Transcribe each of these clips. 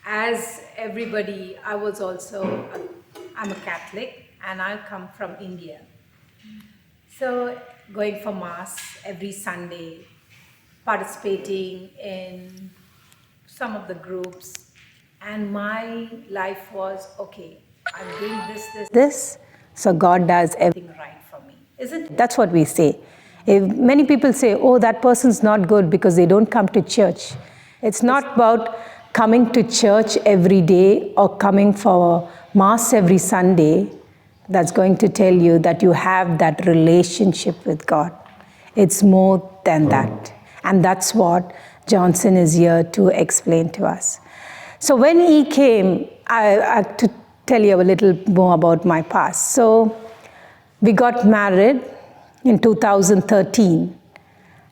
As everybody, I'm a Catholic and I come from India. So going for Mass every Sunday, participating in some of the groups, and my life was, okay, I'm doing this, so God does everything right for me. Isn't it? That's what we say. If many people say, oh, that person's not good because they don't come to church. It's not about coming to church every day or coming for Mass every Sunday that's going to tell you that you have that relationship with God. It's more than that. And that's what Johnson is here to explain to us. So when he came, I to tell you a little more about my past. So we got married in 2013.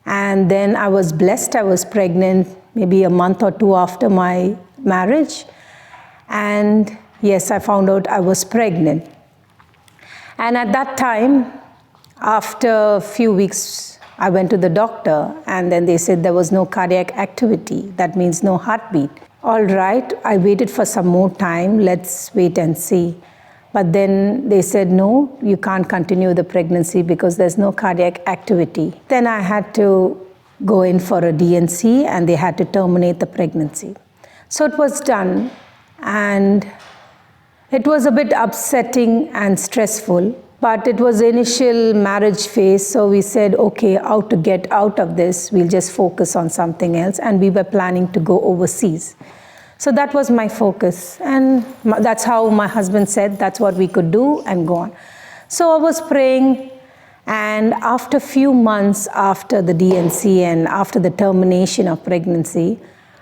And then I was blessed, I was pregnant maybe a month or two after my marriage. And yes, I found out I was pregnant. And at that time, after a few weeks, I went to the doctor and then they said there was no cardiac activity. That means no heartbeat. All right, I waited for some more time. Let's wait and see. But then they said, no, you can't continue the pregnancy because there's no cardiac activity. Then I had to go in for a DNC and they had to terminate the pregnancy. So it was done, and it was a bit upsetting and stressful, but it was the initial marriage phase, so we said, okay, how to get out of this, we'll just focus on something else, and we were planning to go overseas. So that was my focus, and that's how my husband said that's what we could do, and go on. So I was praying, and after a few months after the DNC and after the termination of pregnancy,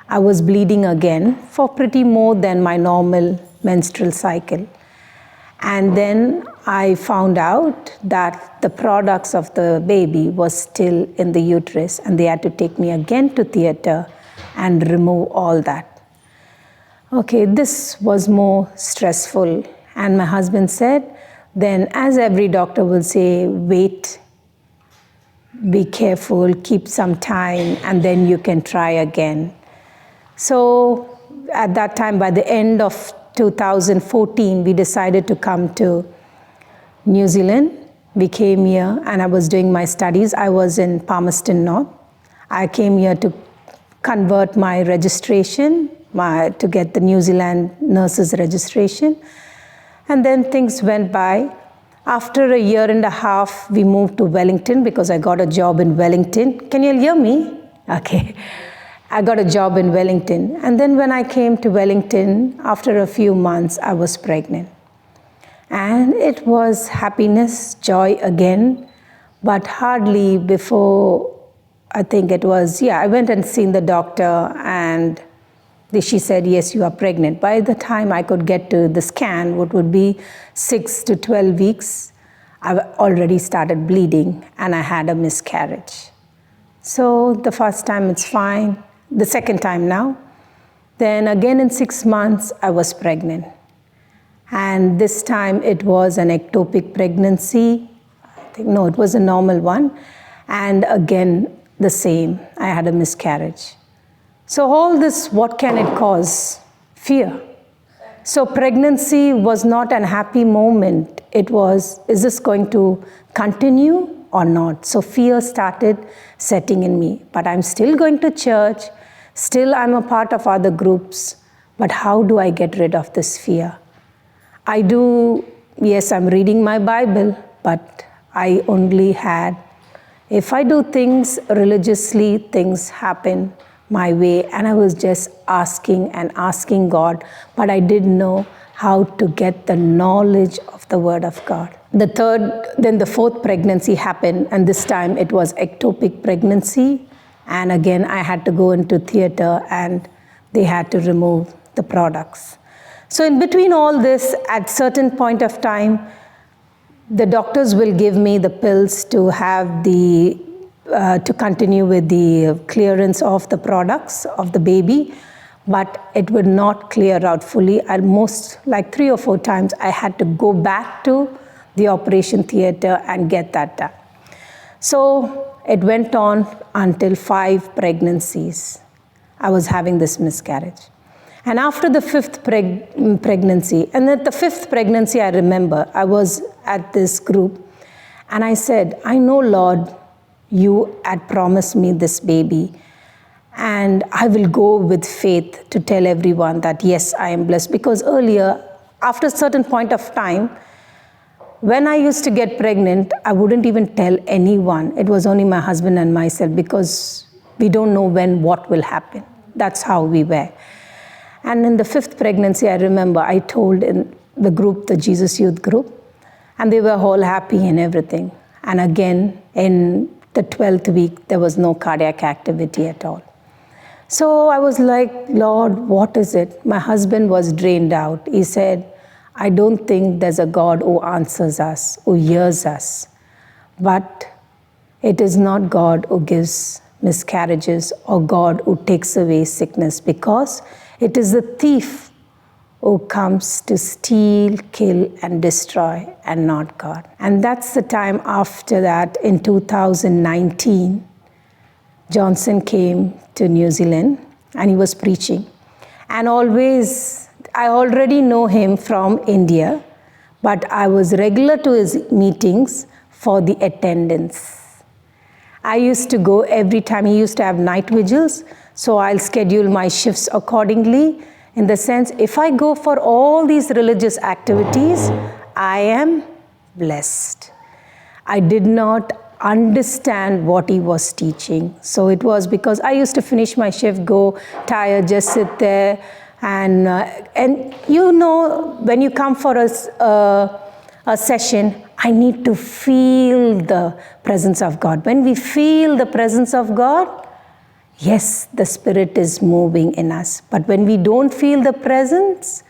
I was bleeding again for pretty more than my normal menstrual cycle. And then I found out that the products of the baby was still in the uterus, and they had to take me again to theater and remove all that. Okay, this was more stressful. And my husband said, then as every doctor will say, wait, be careful, keep some time, and then you can try again. So at that time, by the end of 2014, we decided to come to New Zealand. We came here and I was doing my studies. I was in Palmerston North. I came here to convert my registration, to get the New Zealand nurses registration. And then things went by. After a year and a half, we moved to Wellington because I got a job in Wellington. Can you hear me? Okay. I got a job in Wellington. And then when I came to Wellington, after a few months, I was pregnant. And it was happiness, joy again, but hardly before, I think it was, I went and seen the doctor and she said, yes, you are pregnant. By the time I could get to the scan, what would be 6 to 12 weeks, I already started bleeding and I had a miscarriage. So the first time it's fine. The second time now. Then again in 6 months, I was pregnant. And this time it was an ectopic pregnancy. It was a normal one. And again, the same, I had a miscarriage. So all this, what can it cause? Fear. So pregnancy was not an happy moment. It was, is this going to continue or not? So fear started setting in me. But I'm still going to church. Still, I'm a part of other groups, but how do I get rid of this fear? Yes, I'm reading my Bible, but I only had, if I do things religiously, things happen my way, and I was just asking and asking God, but I didn't know how to get the knowledge of the Word of God. Then the fourth pregnancy happened, and this time it was ectopic pregnancy. And again, I had to go into theater and they had to remove the products. So in between all this, at certain point of time, the doctors will give me the pills to have to continue with the clearance of the products of the baby, but it would not clear out fully. Almost like 3 or 4 times, I had to go back to the operation theater and get that done. So it went on until 5 pregnancies. I was having this miscarriage. And after the fifth pregnancy, and at the fifth pregnancy, I remember, I was at this group, and I said, I know, Lord, you had promised me this baby, and I will go with faith to tell everyone that, yes, I am blessed. Because earlier, after a certain point of time, when I used to get pregnant, I wouldn't even tell anyone. It was only my husband and myself, because we don't know when what will happen. That's how we were. And in the fifth pregnancy, I remember I told in the group, the Jesus Youth group, and they were all happy and everything. And again, in the 12th week, there was no cardiac activity at all. So I was like, Lord, what is it? My husband was drained out. He said, I don't think there's a God who answers us, who hears us. But it is not God who gives miscarriages or God who takes away sickness, because it is the thief who comes to steal, kill, and destroy, and not God. And that's the time after that, in 2019, Johnson came to New Zealand and he was preaching. And always, I already know him from India, but I was regular to his meetings for the attendance. I used to go every time. He used to have night vigils, so I'll schedule my shifts accordingly. In the sense, if I go for all these religious activities, I am blessed. I did not understand what he was teaching. So it was because I used to finish my shift, go tired, just sit there. And you know, when you come for a session, I need to feel the presence of God. When we feel the presence of God, yes, the Spirit is moving in us. But when we don't feel the presence,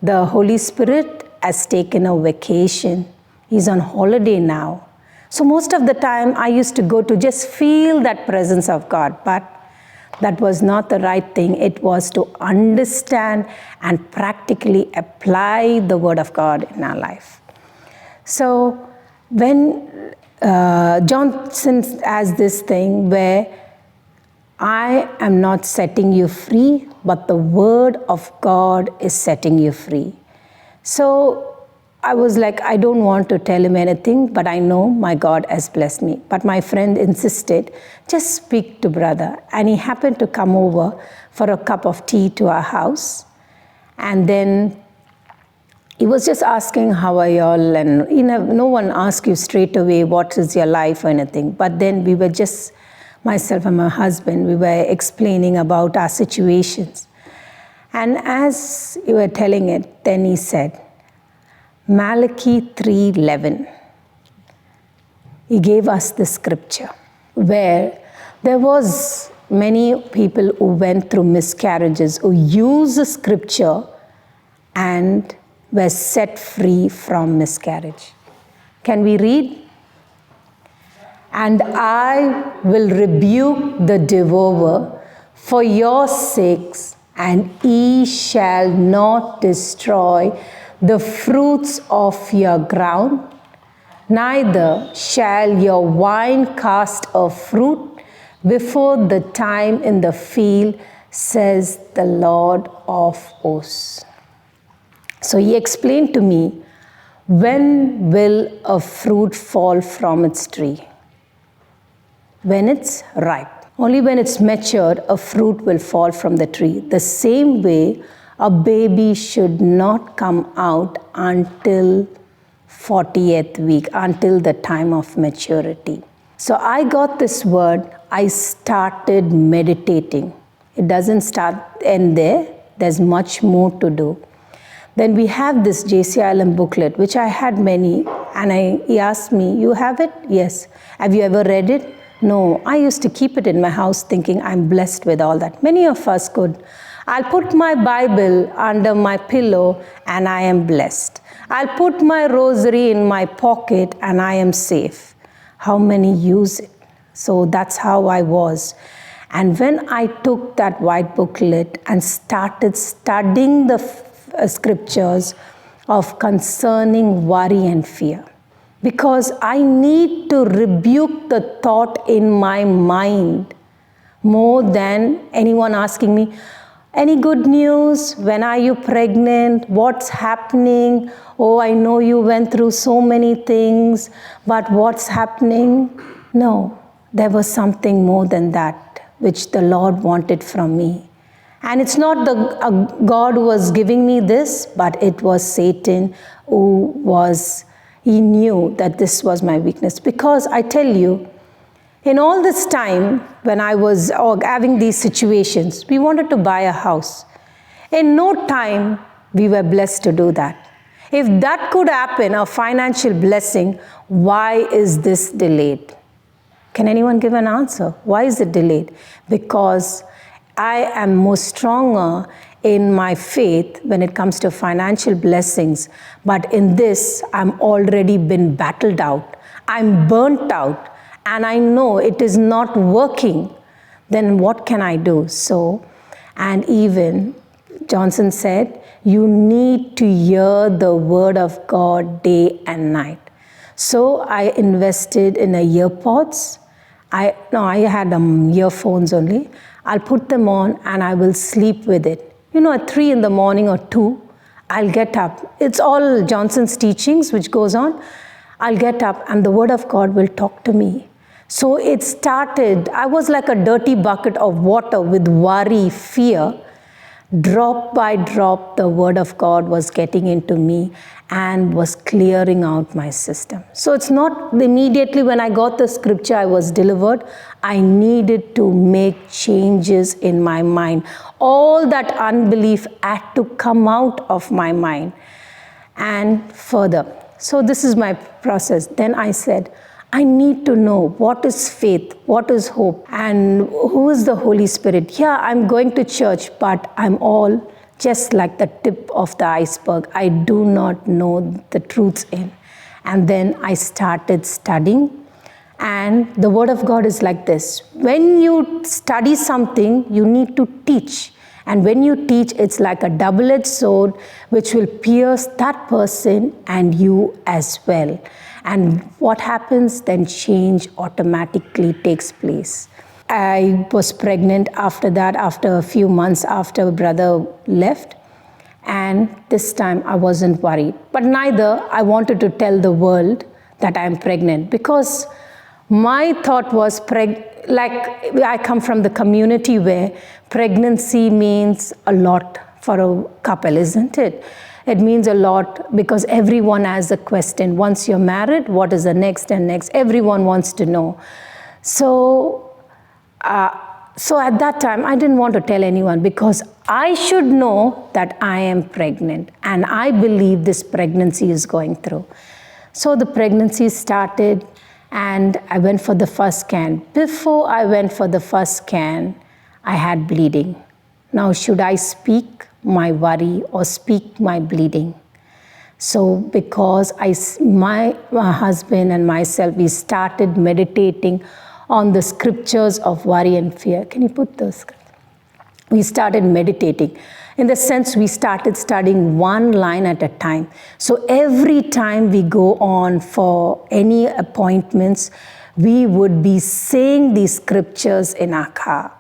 the Holy Spirit has taken a vacation. He's on holiday now. So most of the time, I used to go to just feel that presence of God. But that was not the right thing. It was to understand and practically apply the Word of God in our life. So when Johnson has this thing where I am not setting you free, but the Word of God is setting you free. So I was like, I don't want to tell him anything, but I know my God has blessed me. But my friend insisted, just speak to brother. And he happened to come over for a cup of tea to our house. And then he was just asking, how are y'all? And no one asks you straight away, what is your life or anything. But then we were just, myself and my husband, we were explaining about our situations. And as you were telling it, then he said, Malachi 3:11. He gave us the scripture where there was many people who went through miscarriages, who used the scripture and were set free from miscarriage. Can we read? And I will rebuke the devourer for your sakes, and he shall not destroy the fruits of your ground, neither shall your vine cast a fruit before the time in the field, says the Lord of hosts. So he explained to me, when will a fruit fall from its tree? When it's ripe. Only when it's matured, a fruit will fall from the tree. The same way, a baby should not come out until 40th week, until the time of maturity. So I got this word, I started meditating. It doesn't end there. There's much more to do. Then we have this JCILM booklet, which I had many, and he asked me, you have it? Yes. Have you ever read it? No. I used to keep it in my house thinking I'm blessed with all that. Many of us could. I'll put my Bible under my pillow and I am blessed. I'll put my rosary in my pocket and I am safe. How many use it? So that's how I was. And when I took that white booklet and started studying the scriptures of concerning worry and fear, because I need to rebuke the thought in my mind more than anyone asking me, Any good news? When are you pregnant? What's happening? Oh, I know you went through so many things, but what's happening? No, there was something more than that, which the Lord wanted from me. And it's not God who was giving me this, but it was Satan he knew that this was my weakness. Because I tell you, in all this time, when I was having these situations, we wanted to buy a house. In no time, we were blessed to do that. If that could happen, a financial blessing, why is this delayed? Can anyone give an answer? Why is it delayed? Because I am more stronger in my faith when it comes to financial blessings. But in this, I'm already been battled out. I'm burnt out. And I know it is not working. Then what can I do? So, and even Johnson said, you need to hear the word of God day and night. So I invested in a earpods. I had earphones only. I'll put them on and I will sleep with it. At 3 in the morning or 2, I'll get up. It's all Johnson's teachings which goes on. I'll get up and the word of God will talk to me. So it started, I was like a dirty bucket of water with worry, fear. Drop by drop, the word of God was getting into me and was clearing out my system. So it's not immediately when I got the scripture I was delivered. I needed to make changes in my mind. All that unbelief had to come out of my mind and further. So this is my process. Then I said, I need to know what is faith, what is hope, and who is the Holy Spirit. Yeah, I'm going to church, but I'm all just like the tip of the iceberg. I do not know the truths in. And then I started studying. And the word of God is like this. When you study something, you need to teach. And when you teach, it's like a double-edged sword which will pierce that person and you as well. And what happens? Then change automatically takes place. I was pregnant after that, after a few months after brother left. And this time I wasn't worried. But neither I wanted to tell the world that I'm pregnant, because my thought was, like I come from the community where pregnancy means a lot for a couple, isn't it? It means a lot because everyone has a question. Once you're married, what is the next and next? Everyone wants to know. So at that time, I didn't want to tell anyone because I should know that I am pregnant and I believe this pregnancy is going through. So the pregnancy started and I went for the first scan. Before I went for the first scan, I had bleeding. Now, should I speak my worry or speak my bleeding? So because my husband and myself, we started meditating on the scriptures of worry and fear. Can you put those? We started meditating. In the sense, we started studying one line at a time. So every time we go on for any appointments, we would be saying these scriptures in our car.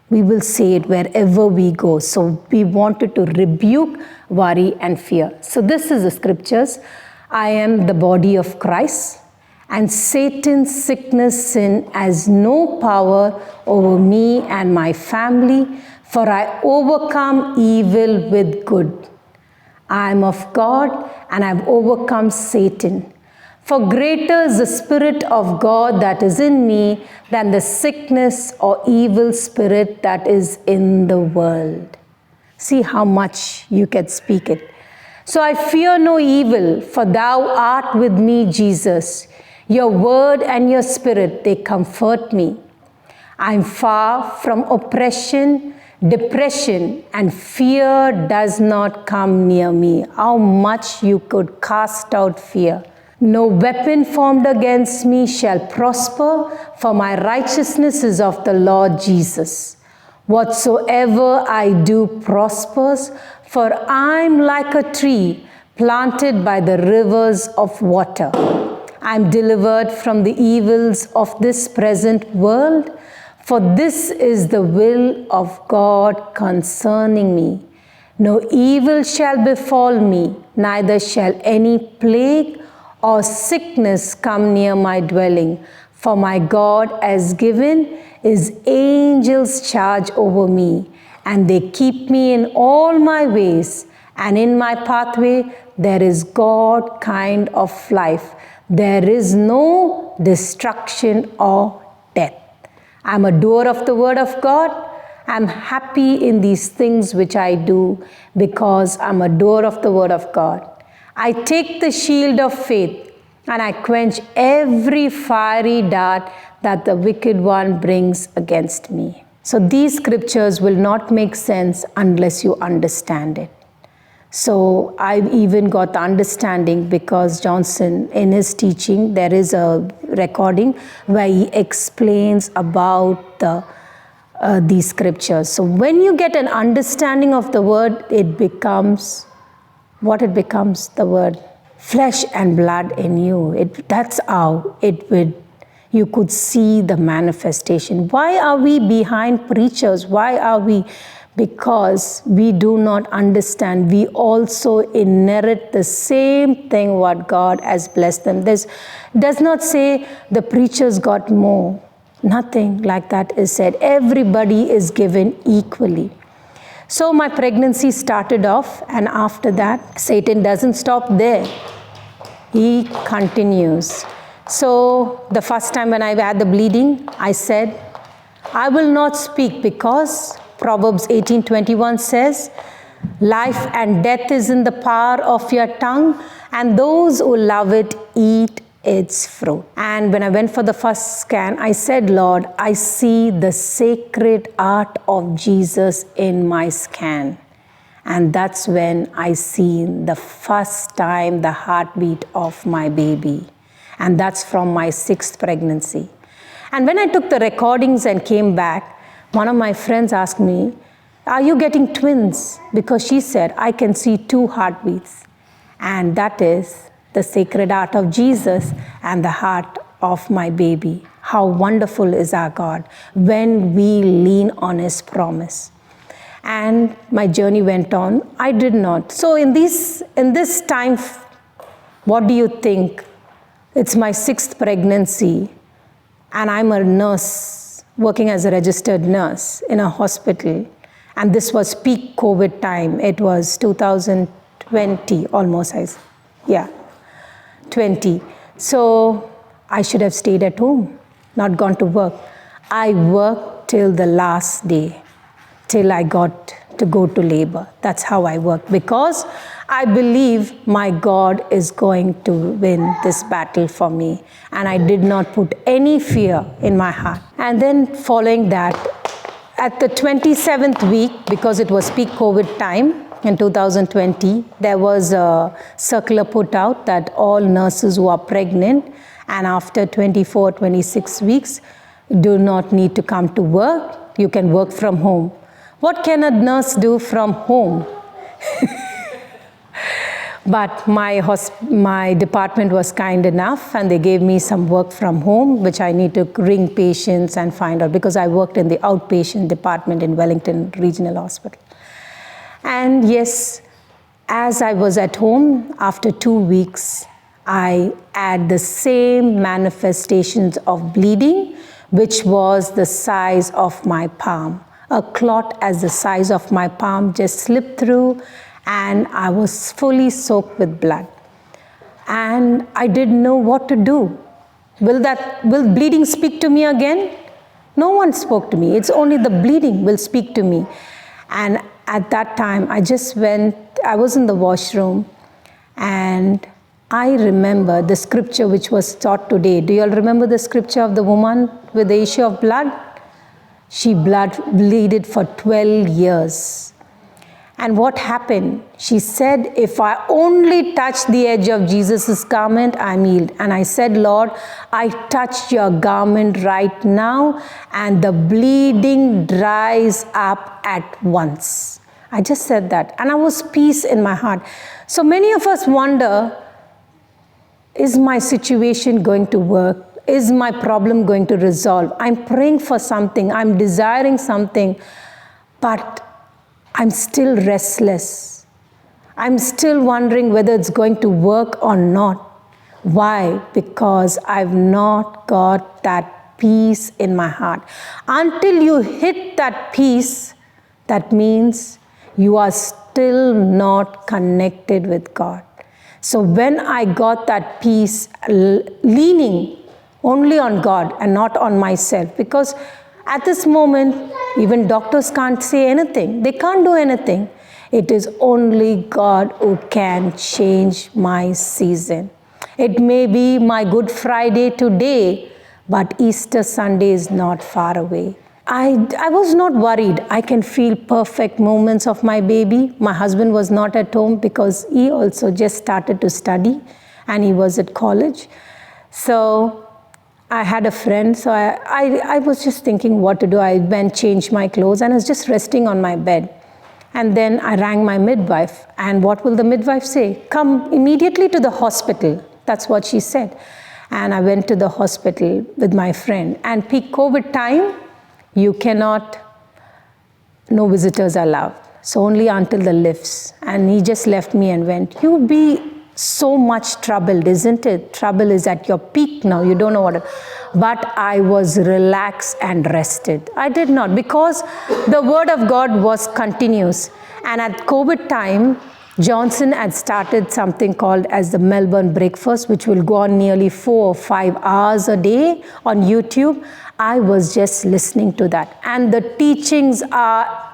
We will say it wherever we go. So we wanted to rebuke worry and fear. So this is the scriptures. I am the body of Christ, and Satan's sickness, sin has no power over me and my family, for I overcome evil with good. I am of God, and I have overcome Satan. For greater is the Spirit of God that is in me than the sickness or evil spirit that is in the world. See how much you can speak it. So I fear no evil, for thou art with me, Jesus. Your word and your spirit, they comfort me. I am far from oppression, depression, and fear does not come near me. How much you could cast out fear. No weapon formed against me shall prosper, for my righteousness is of the Lord Jesus. Whatsoever I do prospers, for I'm like a tree planted by the rivers of water. I'm delivered from the evils of this present world, For this is the will of God concerning me. No evil shall befall me, neither shall any plague or sickness come near my dwelling. For my God has given his angels charge over me, and they keep me in all my ways. And in my pathway there is God kind of life. There is no destruction or death. I'm a doer of the word of God. I'm happy in these things which I do because I'm a doer of the word of God. I take the shield of faith and I quench every fiery dart that the wicked one brings against me. So these scriptures will not make sense unless you understand it. So I even got the understanding because Johnson, in his teaching, there is a recording where he explains about these scriptures. So when you get an understanding of the word, it becomes what it becomes, the word flesh and blood in you. That's how you could see the manifestation. Why are we behind preachers? Why are we? Because we do not understand. We also inherit the same thing what God has blessed them. This does not say the preachers got more. Nothing like that is said. Everybody is given equally. So my pregnancy started off, and after that, Satan doesn't stop there. He continues. So the first time when I had the bleeding, I said, I will not speak because Proverbs 18:21 says, life and death is in the power of your tongue, and those who love it eat its fruit. And when I went for the first scan, I said, Lord, I see the sacred art of Jesus in my scan. And that's when I seen the first time the heartbeat of my baby. And that's from my 6th pregnancy. And when I took the recordings and came back, one of my friends asked me, are you getting twins? Because she said, I can see 2 heartbeats. And that is the sacred heart of Jesus and the heart of my baby. How wonderful is our God when we lean on his promise. And my journey went on. I did not. So in this time, what do you think? It's my 6th pregnancy, and I'm a nurse working as a registered nurse in a hospital. And this was peak COVID time. It was 2020 almost, 20. So I should have stayed at home, not gone to work. I worked till the last day, till I got to go to labor. That's how I work, because I believe my God is going to win this battle for me. And I did not put any fear in my heart. And then following that, at the 27th week, because it was peak COVID time in 2020, there was a circular put out that all nurses who are pregnant and after 24, 26 weeks do not need to come to work. You can work from home. What can a nurse do from home? But my department was kind enough, and they gave me some work from home, which I need to ring patients and find out, because I worked in the outpatient department in Wellington Regional Hospital. And yes, as I was at home, after 2 weeks, I had the same manifestations of bleeding, which was the size of my palm. A clot as the size of my palm just slipped through, and I was fully soaked with blood. And I didn't know what to do. Will bleeding speak to me again? No one spoke to me. It's only the bleeding will speak to me. And at that time, I was in the washroom, and I remember the scripture which was taught today. Do you all remember the scripture of the woman with the issue of blood? She bleeded for 12 years. And what happened? She said, if I only touch the edge of Jesus' garment, I'm healed. And I said, Lord, I touched your garment right now, and the bleeding dries up at once. I just said that. And I was peace in my heart. So many of us wonder, is my situation going to work? is my problem going to resolve? I'm praying for something, I'm desiring something, but I'm still restless. I'm still wondering whether it's going to work or not. Why? Because I've not got that peace in my heart. Until you hit that peace, that means you are still not connected with God. So when I got that peace, leaning only on God and not on myself, because at this moment, even doctors can't say anything. They can't do anything. It is only God who can change my season. It may be my Good Friday today, but Easter Sunday is not far away. I was not worried. I can feel perfect moments of my baby. My husband was not at home because he also just started to study and he was at college. So I had a friend, so I was just thinking what to do. I went, changed my clothes, and I was just resting on my bed. And then I rang my midwife. And what will the midwife say? Come immediately to the hospital. That's what she said. And I went to the hospital with my friend. And peak COVID time, you cannot, no visitors allowed. So only until the lifts. And he just left me and went. You'll be so much troubled, isn't it? Trouble is at your peak now. You don't know what. But I was relaxed and rested. I did not, because the word of God was continuous. And at COVID time, Johnson had started something called as the Melbourne Breakfast, which will go on nearly 4 or 5 hours a day on YouTube. I was just listening to that. And the teachings are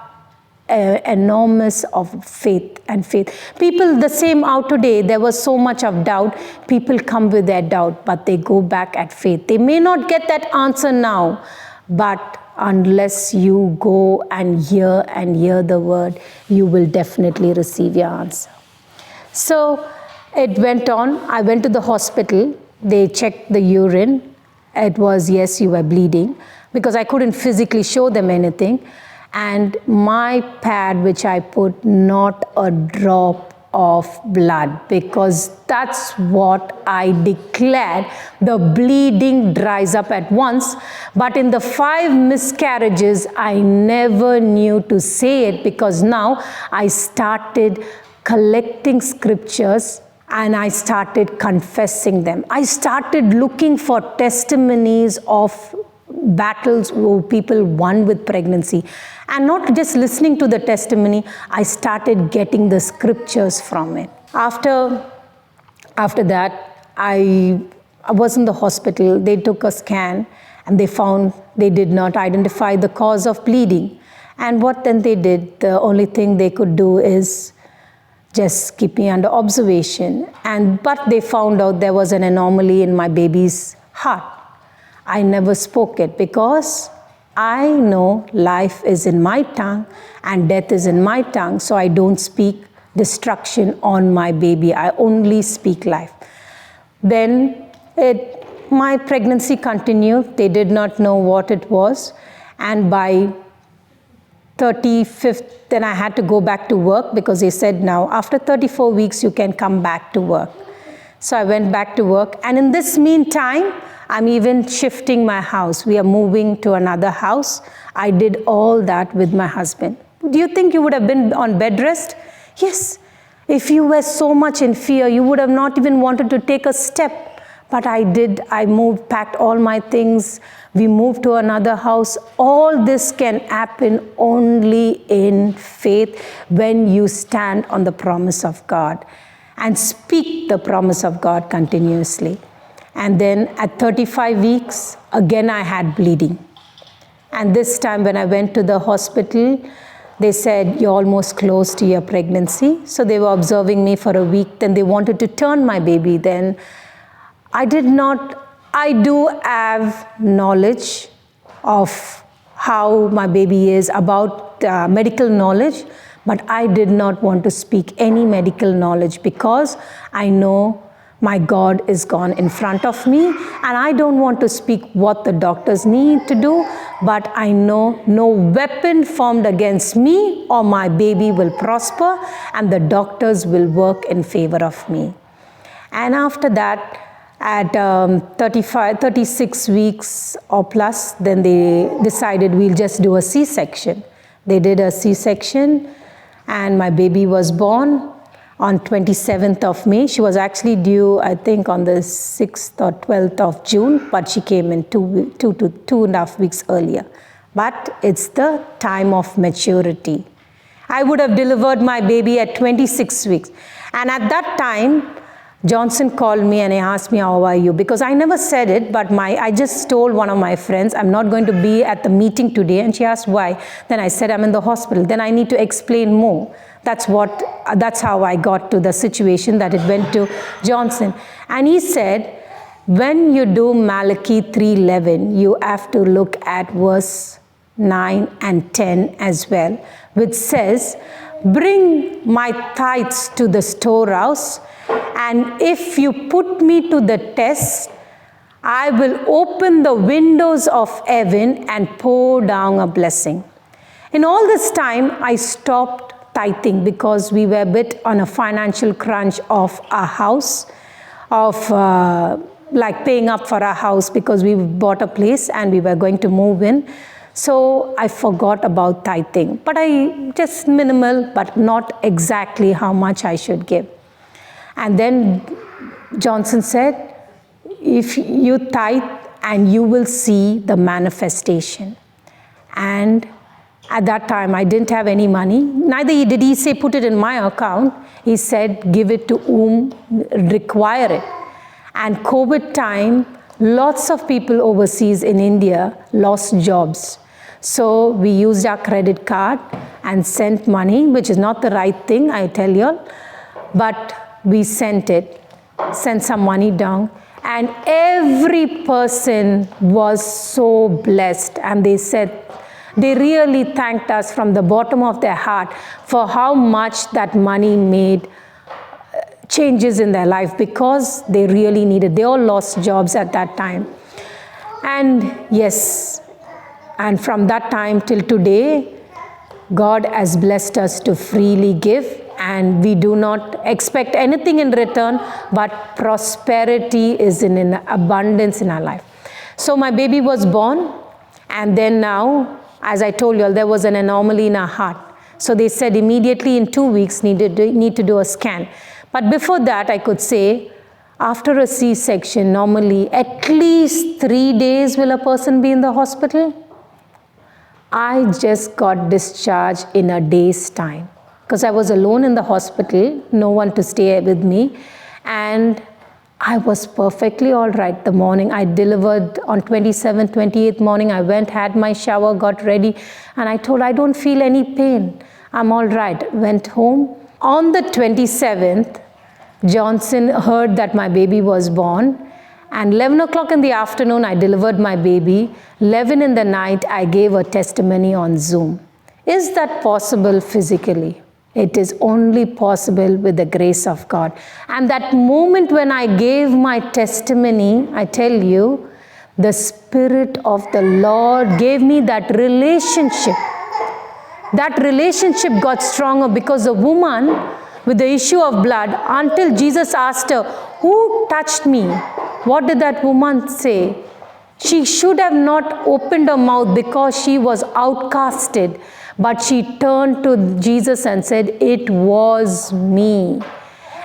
enormous of faith and faith. People the same out today, there was so much of doubt. People come with their doubt, but they go back at faith. They may not get that answer now, but unless you go and hear the word, you will definitely receive your answer. So it went on. I went to the hospital. They checked the urine. It was, yes, you were bleeding, because I couldn't physically show them anything. And my pad, which I put, not a drop of blood, because that's what I declared. The bleeding dries up at once. But in the 5 miscarriages, I never knew to say it, because now I started collecting scriptures and I started confessing them. I started looking for testimonies of battles where people won with pregnancy, and not just listening to the testimony. I started getting the scriptures from it. After that, I was in the hospital. They took a scan and they found they did not identify the cause of bleeding. And what then they did, the only thing they could do is just keep me under observation. But they found out there was an anomaly in my baby's heart. I never spoke it, because I know life is in my tongue and death is in my tongue, so I don't speak destruction on my baby. I only speak life. Then my pregnancy continued. They did not know what it was, and by 35th, then I had to go back to work, because they said now after 34 weeks you can come back to work. So I went back to work, and in this meantime, I'm even shifting my house. We are moving to another house. I did all that with my husband. Do you think you would have been on bed rest? Yes. If you were so much in fear, you would have not even wanted to take a step. But I did. I moved, packed all my things. We moved to another house. All this can happen only in faith, when you stand on the promise of God and speak the promise of God continuously. And then at 35 weeks, again I had bleeding. And this time when I went to the hospital, they said, you're almost close to your pregnancy. So they were observing me for a week. Then they wanted to turn my baby. Then I do have knowledge of how my baby is, about medical knowledge, but I did not want to speak any medical knowledge, because I know my God is gone in front of me, and I don't want to speak what the doctors need to do, but I know no weapon formed against me or my baby will prosper, and the doctors will work in favor of me. And after that, At 36 weeks or plus, then they decided we'll just do a C-section. They did a C-section, and my baby was born on 27th of May. She was actually due, I think, on the 6th or 12th of June, but she came in 2.5 weeks earlier. But it's the time of maturity. I would have delivered my baby at 26 weeks. And at that time, Johnson called me and he asked me, how are you? Because I never said it, but I just told one of my friends, I'm not going to be at the meeting today. And she asked why. Then I said, I'm in the hospital. Then I need to explain more. That's how I got to the situation that it went to Johnson. And he said, when you do Malachi 3:11, you have to look at verse 9 and 10 as well, which says, bring my tithes to the storehouse, and if you put me to the test, I will open the windows of heaven and pour down a blessing. In all this time, I stopped tithing because we were a bit on a financial crunch of our house, of like paying up for our house because we bought a place and we were going to move in. So I forgot about tithing, but I just minimal, but not exactly how much I should give. And then Johnson said, if you tithe and you will see the manifestation. And at that time, I didn't have any money. Neither did he say, put it in my account. He said, give it to whom require it. And COVID time, lots of people overseas in India lost jobs. So we used our credit card and sent money, which is not the right thing, I tell you all. But we sent some money down. And every person was so blessed. And they said, they really thanked us from the bottom of their heart for how much that money made changes in their life, because they really needed. They all lost jobs at that time. And yes, and from that time till today, God has blessed us to freely give, and we do not expect anything in return, but prosperity is in abundance in our life. So my baby was born, and then now, as I told you, there was an anomaly in our heart. So they said immediately in 2 weeks need to do a scan. But before that, I could say, after a C-section, normally at least 3 days will a person be in the hospital. I just got discharged in a day's time because I was alone in the hospital, no one to stay with me, and I was perfectly all right. The morning I delivered on 27th, 28th morning, I went, had my shower, got ready, and I told, I don't feel any pain. I'm all right. Went home. On the 27th, Johnson heard that my baby was born, and 11 o'clock in the afternoon, I delivered my baby. 11 in the night, I gave a testimony on Zoom. Is that possible physically? It is only possible with the grace of God. And that moment when I gave my testimony, I tell you, the Spirit of the Lord gave me that relationship. That relationship got stronger because the woman with the issue of blood, until Jesus asked her, who touched me? What did that woman say? She should have not opened her mouth because she was outcasted. But she turned to Jesus and said, it was me.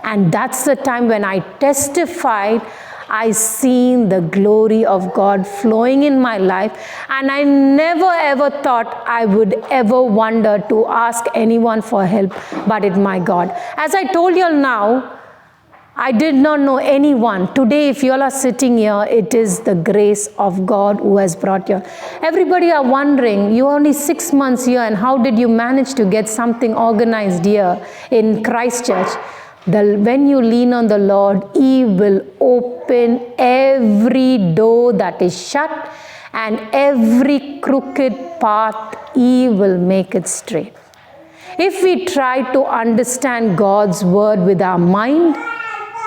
And that's the time when I testified, I seen the glory of God flowing in my life. And I never ever thought I would ever wonder to ask anyone for help, but it my God. As I told you all now, I did not know anyone. Today, if you all are sitting here, it is the grace of God who has brought you. Everybody are wondering, you're only 6 months here, and how did you manage to get something organized here in Christchurch? When you lean on the Lord, He will open every door that is shut, and every crooked path, He will make it straight. If we try to understand God's word with our mind,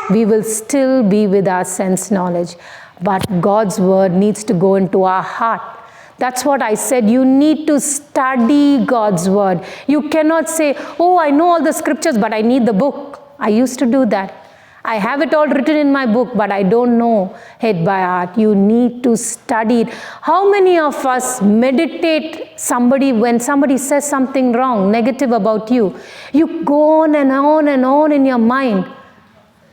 we will still be with our sense knowledge. But God's word needs to go into our heart. That's what I said. You need to study God's word. You cannot say, oh, I know all the scriptures, but I need the book. I used to do that. I have it all written in my book, but I don't know it by heart. You need to study it. How many of us meditate when somebody says something wrong, negative about you? You go on and on and on in your mind.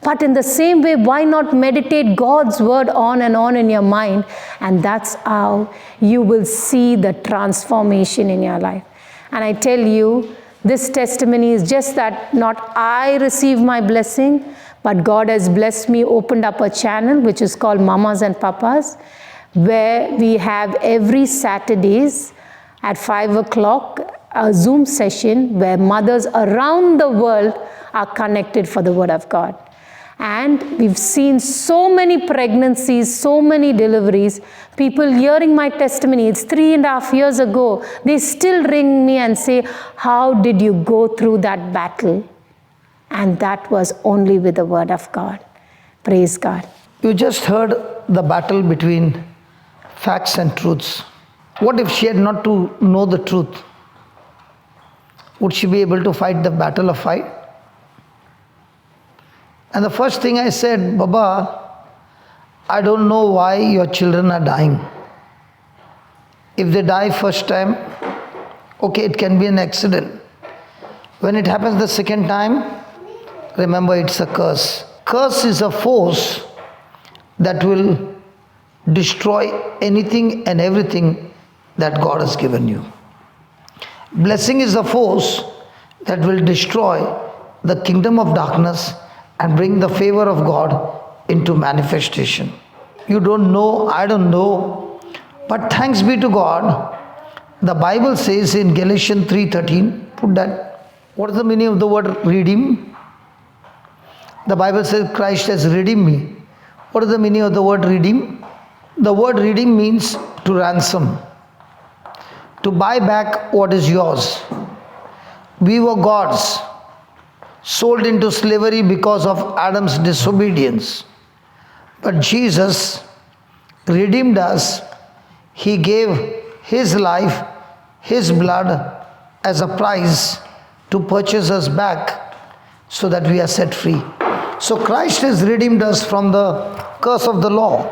But in the same way, why not meditate God's word on and on in your mind? And that's how you will see the transformation in your life. And I tell you, this testimony is just that not I receive my blessing, but God has blessed me, opened up a channel which is called Mamas and Papas, where we have every Saturdays at 5 o'clock a Zoom session where mothers around the world are connected for the Word of God. And we've seen so many pregnancies, so many deliveries. People hearing my testimony, it's 3.5 years ago, they still ring me and say, how did you go through that battle? And that was only with the Word of God. Praise God. You just heard the battle between facts and truths. What if she had not to know the truth? Would she be able to fight the battle of fight? And the first thing I said, Baba, I don't know why your children are dying. If they die first time, okay, it can be an accident. When it happens the second time, remember it's a curse. Curse is a force that will destroy anything and everything that God has given you. Blessing is a force that will destroy the kingdom of darkness and bring the favor of God into manifestation. You don't know, I don't know, but thanks be to God. The Bible says in Galatians 3:13, put that, what is the meaning of the word redeem? The Bible says Christ has redeemed me. What is the meaning of the word redeem? The word redeem means to ransom, to buy back what is yours. We were God's, sold into slavery because of Adam's disobedience. But Jesus redeemed us. He gave His life, His blood as a price to purchase us back so that we are set free. So Christ has redeemed us from the curse of the law.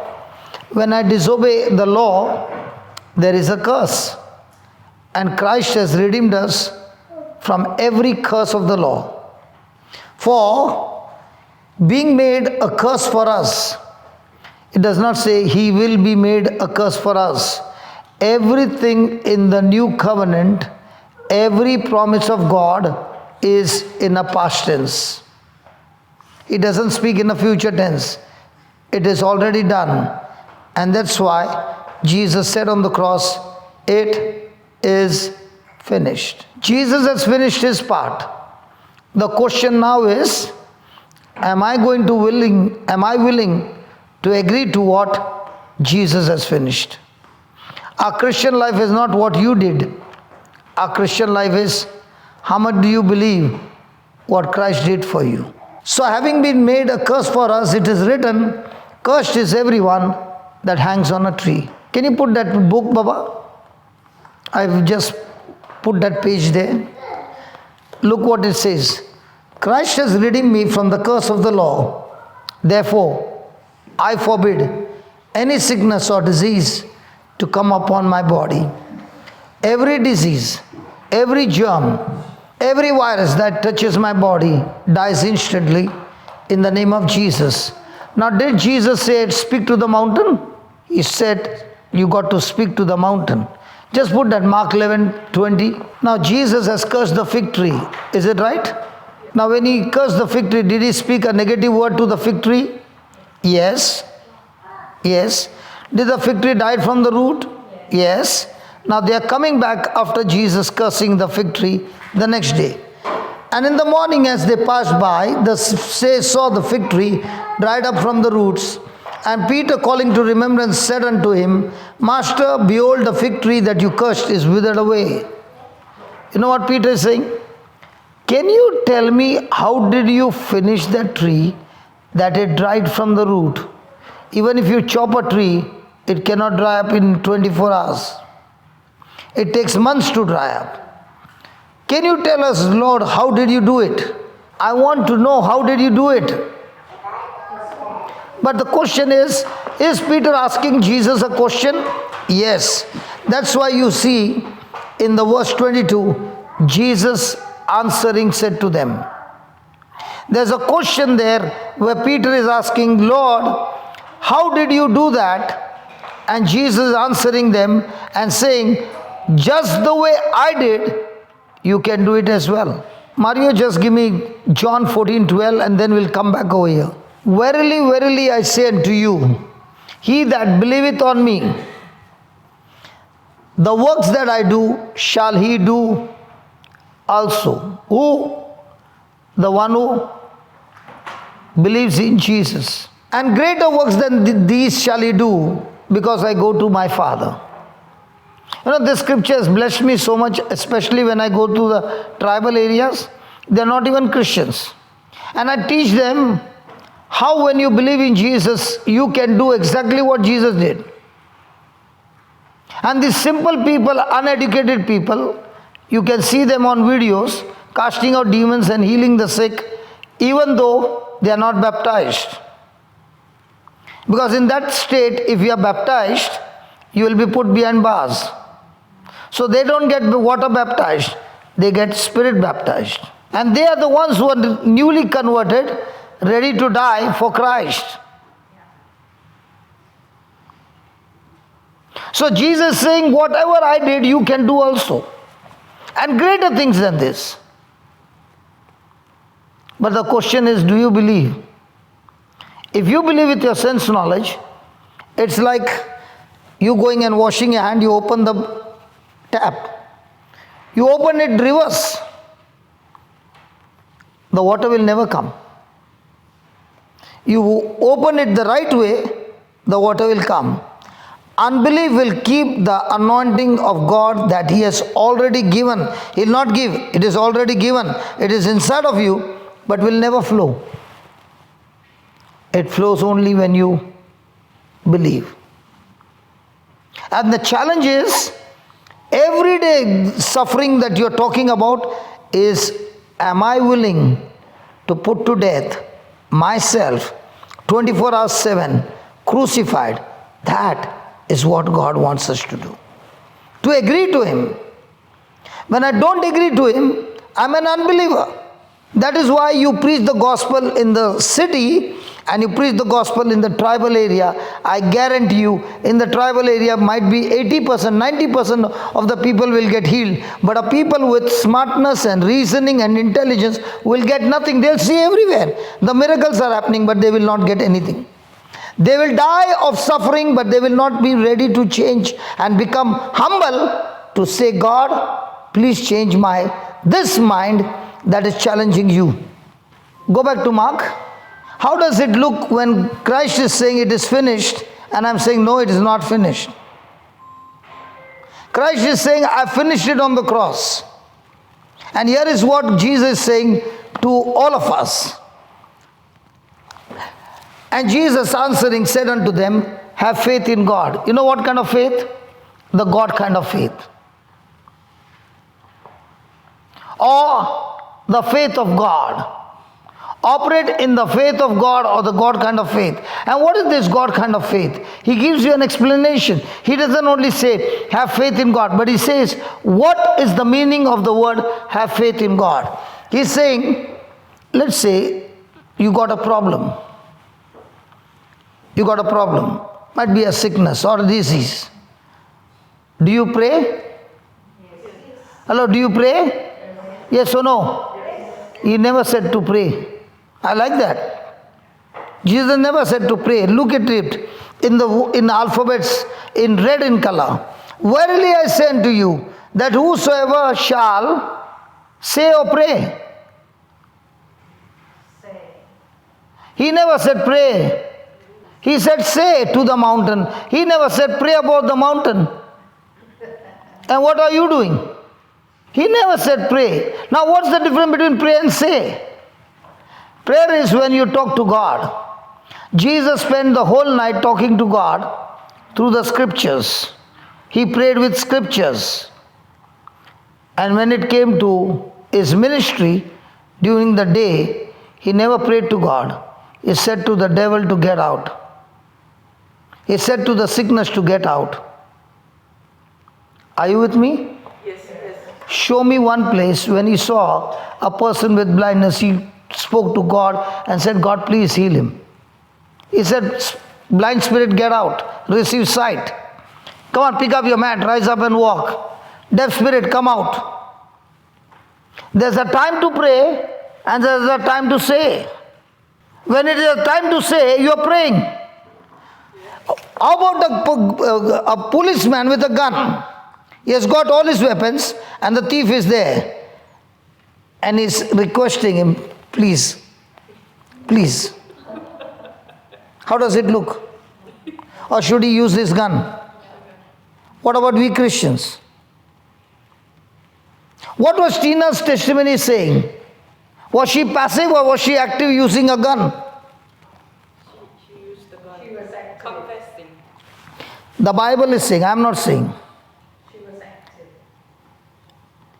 When I disobey the law, there is a curse. And Christ has redeemed us from every curse of the law. For being made a curse for us, it does not say He will be made a curse for us. Everything in the new covenant, every promise of God is in a past tense. It doesn't speak in a future tense. It is already done. And that's why Jesus said on the cross, it is finished. Jesus has finished His part. The question now is, am I willing to agree to what Jesus has finished? Our Christian life is not what you did. Our Christian life is how much do you believe what Christ did for you. So having been made a curse for us, it is written, cursed is everyone that hangs on a tree. Can you put that book, Baba? I've just put that page there. Look what it says. Christ has redeemed me from the curse of the law. Therefore, I forbid any sickness or disease to come upon my body. Every disease, every germ, every virus that touches my body dies instantly in the name of Jesus. Now, did Jesus say, speak to the mountain? He said, you got to speak to the mountain. Just put that Mark 11:20. Now, Jesus has cursed the fig tree. Is it right? Now, when He cursed the fig tree, did He speak a negative word to the fig tree? Yes. Yes. Did the fig tree die from the root? Yes. Now, they are coming back after Jesus cursing the fig tree the next day. And in the morning as they passed by, they saw the fig tree dried up from the roots. And Peter, calling to remembrance, said unto Him, Master, behold, the fig tree that you cursed is withered away. You know what Peter is saying? Can you tell me how did you finish that tree that it dried from the root? Even if you chop a tree, it cannot dry up in 24 hours. It takes months to dry up. Can you tell us, Lord, how did you do it? I want to know, how did you do it? But the question is Peter asking Jesus a question? Yes. That's why you see in the verse 22, Jesus answering said to them. There's a question there where Peter is asking, Lord, how did you do that? And Jesus answering them and saying, just the way I did, you can do it as well. Mario, just give me John 14:12 and then we'll come back over here. Verily, verily, I say unto you, he that believeth on me, the works that I do, shall he do also. Who? The one who believes in Jesus. And greater works than these shall he do, because I go to my Father. You know, this scripture has blessed me so much, especially when I go to the tribal areas. They are not even Christians. And I teach them how when you believe in Jesus, you can do exactly what Jesus did. And these simple people, uneducated people, you can see them on videos, casting out demons and healing the sick, even though they are not baptized. Because in that state, if you are baptized, you will be put behind bars. So they don't get water baptized, they get spirit baptized. And they are the ones who are newly converted, ready to die for Christ. So Jesus is saying, whatever I did, you can do also. And greater things than this. But the question is, do you believe? If you believe with your sense knowledge, it's like you going and washing your hand, you open the tap. You open it reverse. The water will never come. You open it the right way, the water will come. Unbelief will keep the anointing of God that He has already given. He will not give. It is already given. It is inside of you, but will never flow. It flows only when you believe. And the challenge is, everyday suffering that you are talking about is, am I willing to put to death myself 24 hours 7, crucified? That is what God wants us to do. To agree to Him. When I don't agree to Him, I'm an unbeliever. That is why you preach the gospel in the city and you preach the gospel in the tribal area. I guarantee you, in the tribal area might be 80%, 90% of the people will get healed. But a people with smartness and reasoning and intelligence will get nothing. They'll see everywhere. The miracles are happening, but they will not get anything. They will die of suffering, but they will not be ready to change and become humble to say, God, please change this mind that is challenging you. Go back to Mark. How does it look when Christ is saying it is finished and I'm saying no, it is not finished? Christ is saying I finished it on the cross. And here is what Jesus is saying to all of us. And Jesus answering said unto them, have faith in God. You know what kind of faith? The God kind of faith. Or the faith of God. Operate in the faith of God or the God kind of faith. And what is this God kind of faith? He gives you an explanation. He doesn't only say, have faith in God, but he says, what is the meaning of the word have faith in God? He's saying, let's say you got a problem. You got a problem. Might be a sickness or a disease. Do you pray? Hello, do you pray? Yes or no? He never said to pray. I like that. Jesus never said to pray. Look at it in alphabets in red in color. Verily I say unto you that whosoever shall say or pray. He never said pray. He said say to the mountain. He never said pray about the mountain. And what are you doing? He never said pray. Now what's the difference between pray and say? Prayer is when you talk to God. Jesus spent the whole night talking to God through the scriptures. He prayed with scriptures. And when it came to his ministry during the day, he never prayed to God. He said to the devil to get out. He said to the sickness to get out. Are you with me? Yes, yes. Show me one place when he saw a person with blindness, he spoke to God and said, God, please heal him. He said, blind spirit, get out, receive sight. Come on, pick up your mat, rise up and walk. Deaf spirit, come out. There's a time to pray and there's a time to say. When it is a time to say, you are praying. How about a policeman with a gun? He has got all his weapons and the thief is there. And he's requesting him, please, please. How does it look? Or should he use his gun? What about we Christians? What was Tina's testimony saying? Was she passive or was she active using a gun? She used the gun. She was confessing. The Bible is saying, I am not saying. She was active.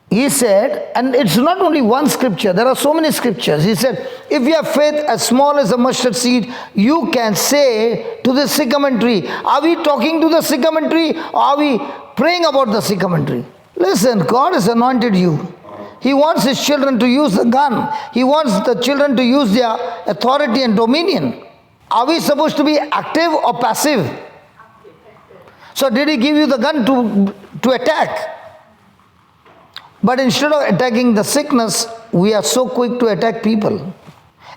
He said, and it's not only one scripture, there are so many scriptures. He said, if you have faith as small as a mustard seed, you can say to the sycamore tree. Are we talking to the sycamore tree or are we praying about the sycamore tree? Listen, God has anointed you. He wants His children to use the gun. He wants the children to use their authority and dominion. Are we supposed to be active or passive? So did He give you the gun to attack? But instead of attacking the sickness, we are so quick to attack people.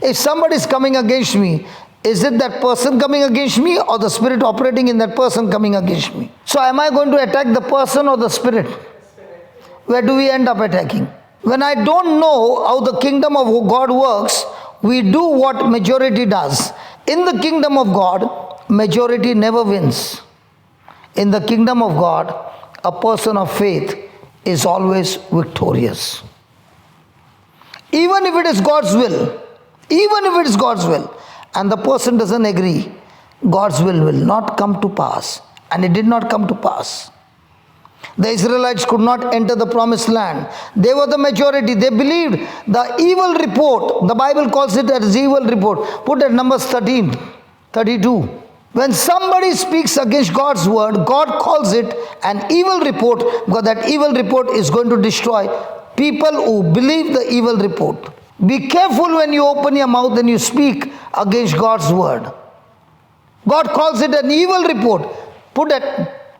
If somebody is coming against me, is it that person coming against me or the spirit operating in that person coming against me? So am I going to attack the person or the spirit? Where do we end up attacking? When I don't know how the kingdom of God works, we do what majority does. In the kingdom of God, majority never wins. In the kingdom of God, a person of faith is always victorious. Even if it is God's will, even if it is God's will, and the person doesn't agree, God's will not come to pass. And it did not come to pass. The Israelites could not enter the promised land. They were the majority. They believed the evil report. The Bible calls it as evil report. Put at Numbers 13, 32. When somebody speaks against God's word, God calls it an evil report because that evil report is going to destroy people who believe the evil report. Be careful when you open your mouth and you speak against God's word. God calls it an evil report.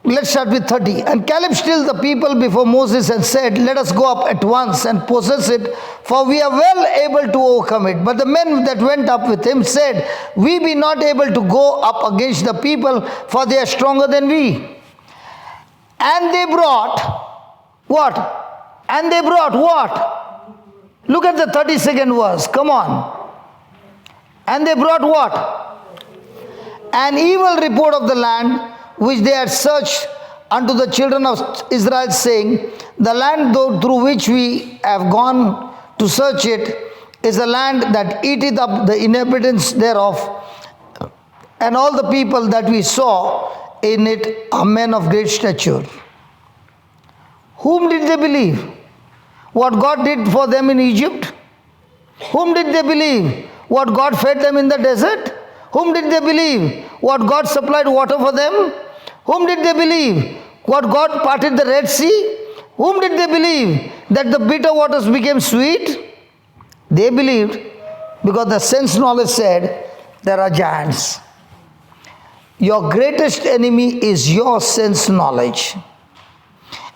Let's start with 30. And Caleb stilled the people before Moses and said, let us go up at once and possess it, for we are well able to overcome it. But the men that went up with him said, we be not able to go up against the people, for they are stronger than we. And they brought what? And they brought what? Look at the 32nd verse. Come on. And they brought what? An evil report of the land which they had searched unto the children of Israel, saying, the land through which we have gone to search it is a land that eateth up the inhabitants thereof, and all the people that we saw in it are men of great stature. Whom did they believe? What God did for them in Egypt? Whom did they believe? What God fed them in the desert? Whom did they believe? What God supplied water for them? Whom did they believe? What God parted the Red Sea? Whom did they believe? That the bitter waters became sweet? They believed because the sense knowledge said, there are giants. Your greatest enemy is your sense knowledge.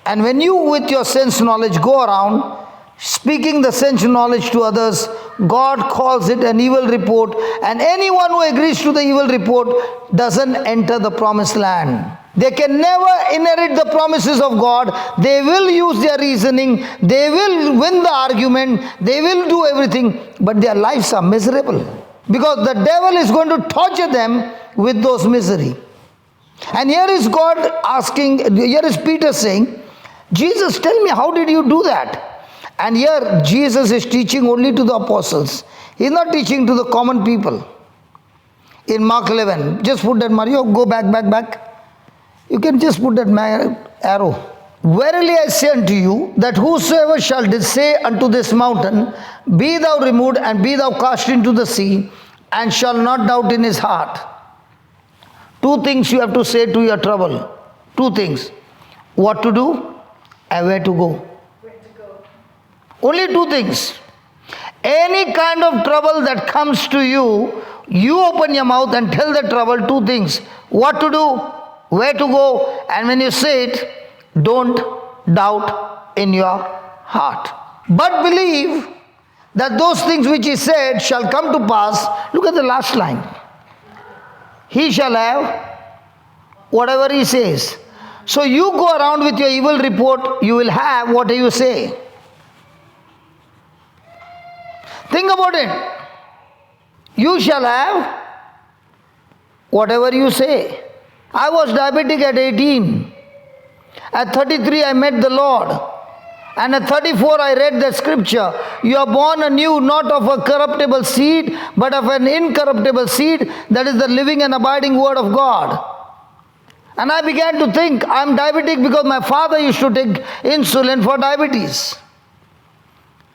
And when you with your sense knowledge go around speaking the sense knowledge to others, God calls it an evil report, and anyone who agrees to the evil report doesn't enter the promised land. They can never inherit the promises of God. They will use their reasoning, they will win the argument, they will do everything, but their lives are miserable because the devil is going to torture them with those misery. And here is God asking, here is Peter saying, Jesus, tell me, how did you do that? And here Jesus is teaching only to the apostles. He is not teaching to the common people. In Mark 11, just put that, Mario, go back. You can just put that arrow. Verily I say unto you, that whosoever shall say unto this mountain, be thou removed and be thou cast into the sea, and shall not doubt in his heart. Two things you have to say to your trouble. Two things. What to do and where to go. Only two things. Any kind of trouble that comes to you, you open your mouth and tell the trouble two things. What to do, where to go, and when you say it, don't doubt in your heart. But believe that those things which he said shall come to pass. Look at the last line. He shall have whatever he says. So you go around with your evil report, you will have what you say. Think about it. You shall have whatever you say. I was diabetic at 18. At 33 I met the Lord. And at 34 I read the scripture. You are born anew, not of a corruptible seed, but of an incorruptible seed, that is the living and abiding word of God. And I began to think, I am diabetic because my father used to take insulin for diabetes.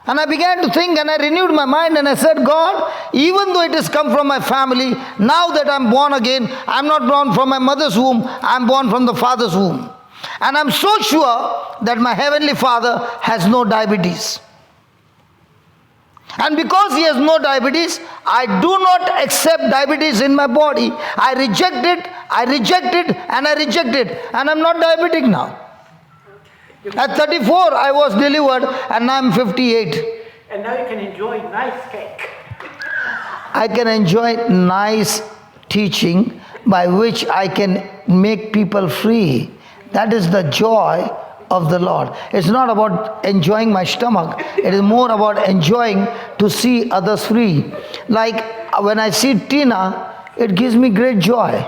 And I began to think, and I renewed my mind, and I said, God, even though it has come from my family, now that I am born again, I am not born from my mother's womb, I am born from the Father's womb. And I am so sure that my heavenly Father has no diabetes. And because he has no diabetes, I do not accept diabetes in my body. I reject it, and I reject it. And I am not diabetic now. At 34, I was delivered, and now I am 58. And now you can enjoy nice cake. I can enjoy nice teaching by which I can make people free. That is the joy of the Lord. It's not about enjoying my stomach. It is more about enjoying to see others free. Like when I see Tina, it gives me great joy.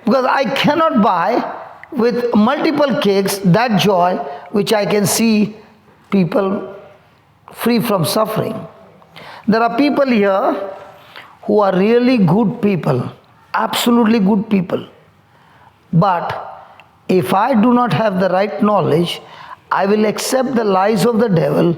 Because I cannot buy with multiple cakes that joy which I can see people free from suffering. There are people here who are really good people, absolutely good people. But if I do not have the right knowledge, I will accept the lies of the devil,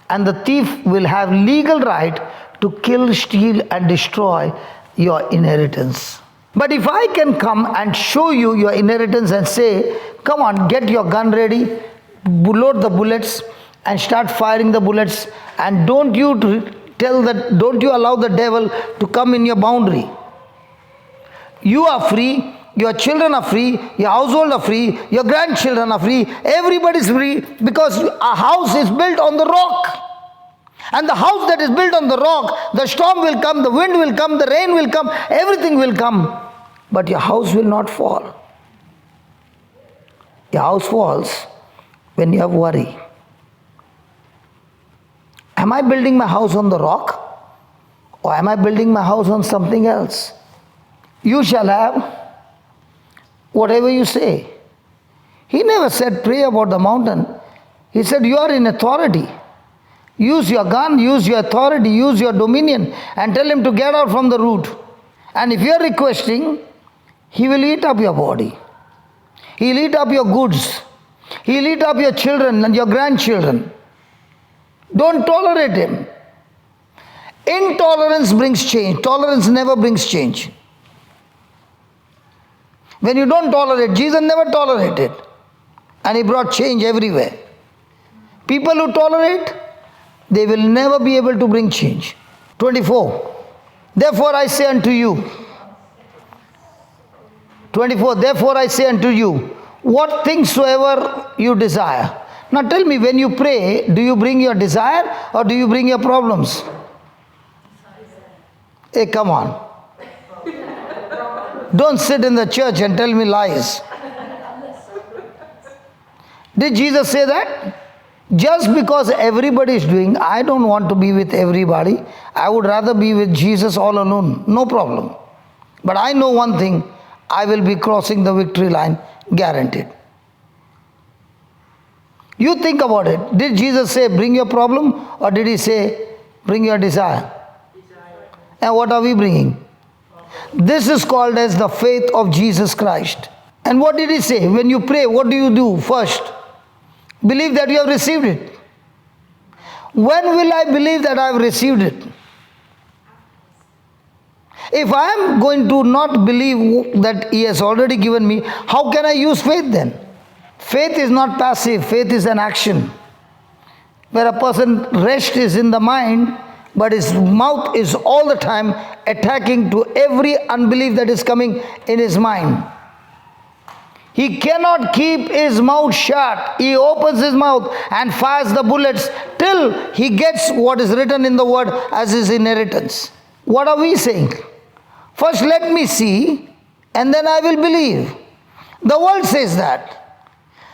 and the thief will have legal right to kill, steal and destroy your inheritance. But if I can come and show you your inheritance and say, come on, get your gun ready, load the bullets and start firing the bullets, and don't you allow the devil to come in your boundary. You are free, your children are free, your household are free, your grandchildren are free, everybody is free, because a house is built on the rock. And the house that is built on the rock, the storm will come, the wind will come, the rain will come, everything will come. But your house will not fall. Your house falls when you have worry. Am I building my house on the rock? Or am I building my house on something else? You shall have whatever you say. He never said pray about the mountain. He said you are in authority. Use your gun, use your authority, use your dominion, and tell him to get out from the root. And if you are requesting, he will eat up your body. He will eat up your goods. He will eat up your children and your grandchildren. Don't tolerate him. Intolerance brings change. Tolerance never brings change. When you don't tolerate, Jesus never tolerated. And he brought change everywhere. People who tolerate, they will never be able to bring change. 24. Therefore I say unto you. 24. Therefore I say unto you, what things soever you desire. Now tell me, when you pray, do you bring your desire or do you bring your problems? Hey, come on. Don't sit in the church and tell me lies. Did Jesus say that? Just because everybody is doing, I don't want to be with everybody. I would rather be with Jesus all alone. No problem. But I know one thing, I will be crossing the victory line, guaranteed. You think about it. Did Jesus say bring your problem, or did he say bring your desire? And what are we bringing? This is called as the faith of Jesus Christ. And what did he say? When you pray, what do you do first? Believe that you have received it. When will I believe that I have received it? If I am going to not believe that He has already given me, how can I use faith then? Faith is not passive, faith is an action. Where a person rest is in the mind, but his mouth is all the time attacking to every unbelief that is coming in his mind. He cannot keep his mouth shut. He opens his mouth and fires the bullets till he gets what is written in the word as his inheritance. What are we saying? First let me see and then I will believe. The world says that.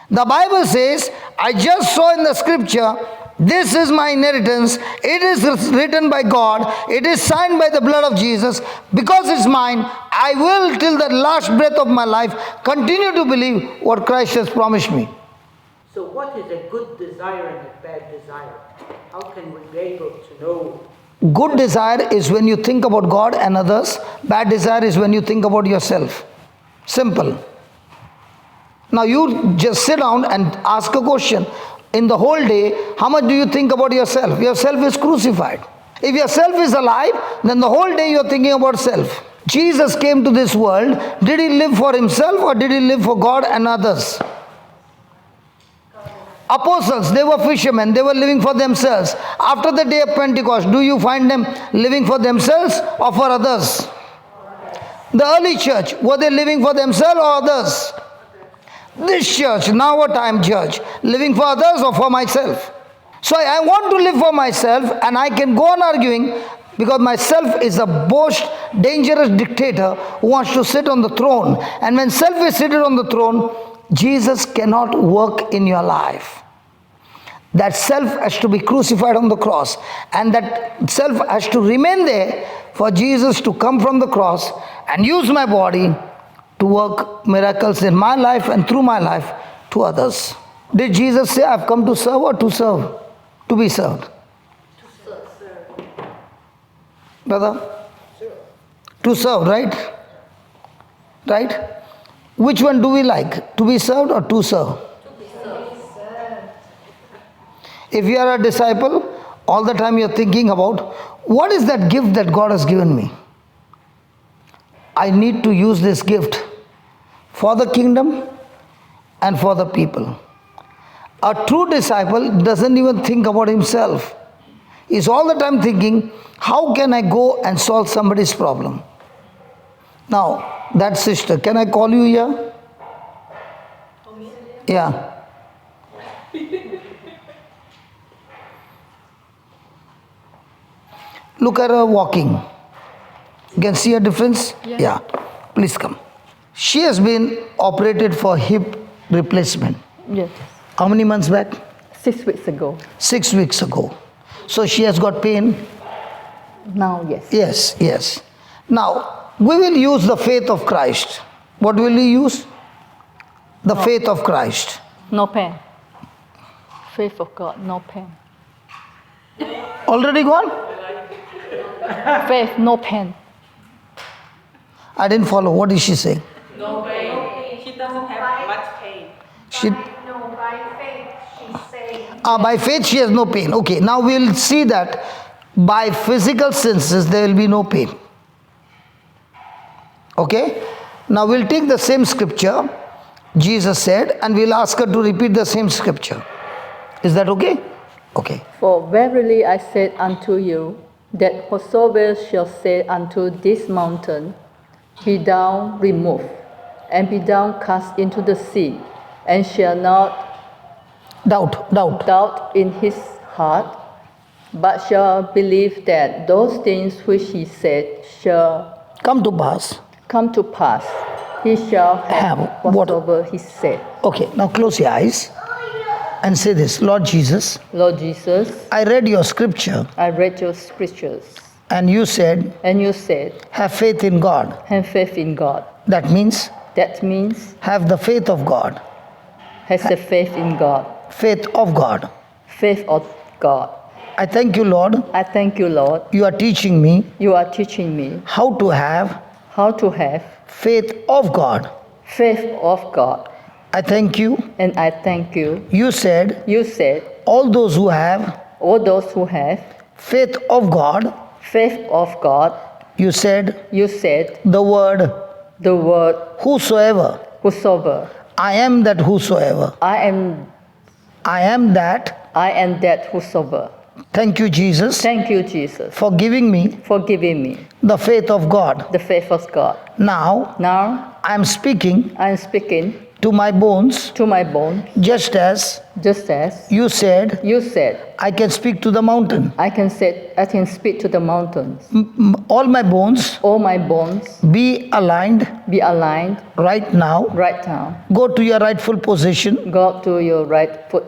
The Bible says, I just saw in the scripture, this is my inheritance. It is written by God. It is signed by the blood of Jesus. Because it's mine, I will till the last breath of my life continue to believe what Christ has promised me. So what is a good desire and a bad desire? How can we be able to know? Good desire is when you think about God and others. Bad desire is when you think about yourself. Simple. Now you just sit down and ask a question. In the whole day, how much do you think about yourself? Yourself is crucified. If yourself is alive, then the whole day you are thinking about self. Jesus came to this world. Did He live for Himself or did He live for God and others? Apostles, they were fishermen. They were living for themselves. After the day of Pentecost, do you find them living for themselves or for others? The early church, were they living for themselves or others? This church, now what I am church, living for others or for myself? So I want to live for myself and I can go on arguing because myself is a boast, dangerous dictator who wants to sit on the throne. And when self is seated on the throne, Jesus cannot work in your life. That self has to be crucified on the cross and that self has to remain there for Jesus to come from the cross and use my body to work miracles in my life and through my life to others. Did Jesus say, I've come to serve or to serve? To be served. To serve. Brother? To serve, right? Right? Which one do we like? To be served or to serve? To be served. If you are a disciple, all the time you're thinking about, what is that gift that God has given me? I need to use this gift for the kingdom and for the people. A true disciple doesn't even think about himself. He's all the time thinking, how can I go and solve somebody's problem? Now, that sister, can I call you here? Yeah. Look at her walking. You can see a difference? Yeah. Please come. She has been operated for hip replacement. Yes. How many months back? 6 weeks ago. 6 weeks ago. So she has got pain? Now, yes. Yes, yes. Now, we will use the faith of Christ. What will we use? The faith of Christ. No pain. Faith of God, no pain. Already gone? Faith, no pain. I didn't follow. What is she saying? No pain. She doesn't have much pain. She, No, by faith, she's saying. by faith she has no pain. Okay, now we'll see that by physical senses there will be no pain. Okay? Now we'll take the same scripture Jesus said and we'll ask her to repeat the same scripture. Is that okay? Okay. For verily I said unto you, that whosoever shall say unto this mountain, be thou removed, and be thou cast into the sea, and shall not doubt in his heart, but shall believe that those things which he said shall Come to pass. he shall have what? whatsoever he said. Okay, now close your eyes and say this. Lord Jesus, Lord Jesus, I read your scripture I read your scriptures, and you said, and you said, have faith in God. have faith in God. That means That means have the faith of God. has the faith in God. Faith of God. Faith of God. I thank you, Lord. I thank you, Lord. You are teaching me You are teaching me how to have how to have faith of God. faith of God. I thank you. And I thank you. You said You said, all those who have all those who have faith of God faith of God You said You said the word the word whosoever. whosoever. I am that whosoever. I am that whosoever. Thank you, Jesus, Thank you, Jesus, for giving me for giving me the faith of God. the faith of God. Now Now I am speaking I am speaking to my bones, to my bones, just as just as you said you said. I can speak to the mountain. I can speak to the mountains. All my bones All my bones be aligned be aligned right now. right now. Go to your rightful position, Go to your right foot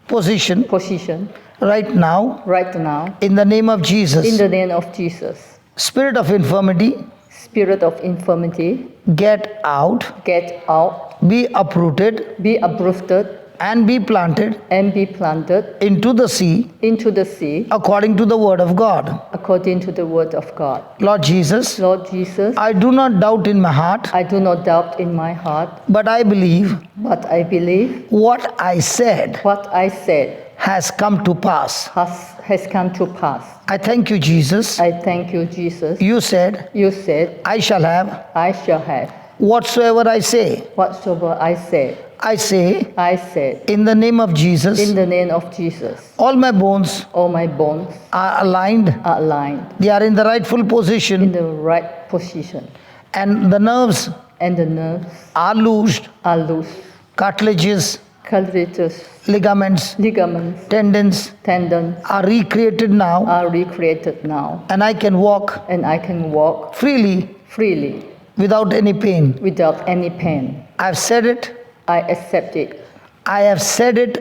position position right now right now. in the name of In Jesus. the name of Jesus. Spirit of infirmity, Spirit of infirmity, get out, get out, be uprooted be uprooted, and be planted and be planted into the sea into the sea according to the word of God. according to the word of God. Lord Jesus, Lord Jesus, I do not doubt in my heart, I do not doubt in my heart, but I believe but I believe what I said what I said has come to pass. has come to pass. I thank you, Jesus. I thank you, Jesus. You said, You said, I shall have I shall have whatsoever I say. whatsoever I said. I say, I said, in the name of Jesus, in the name of Jesus. all my bones All my bones are aligned. are aligned They are in the rightful in position, the right position, and the nerves and the nerves are loosed. are loose. Cartilages, Cartilages, ligaments, ligaments, tendons tendons are recreated now, are recreated now, and I can walk and I can walk freely freely without any pain. without any pain. I've said it. I accept it. I have said it.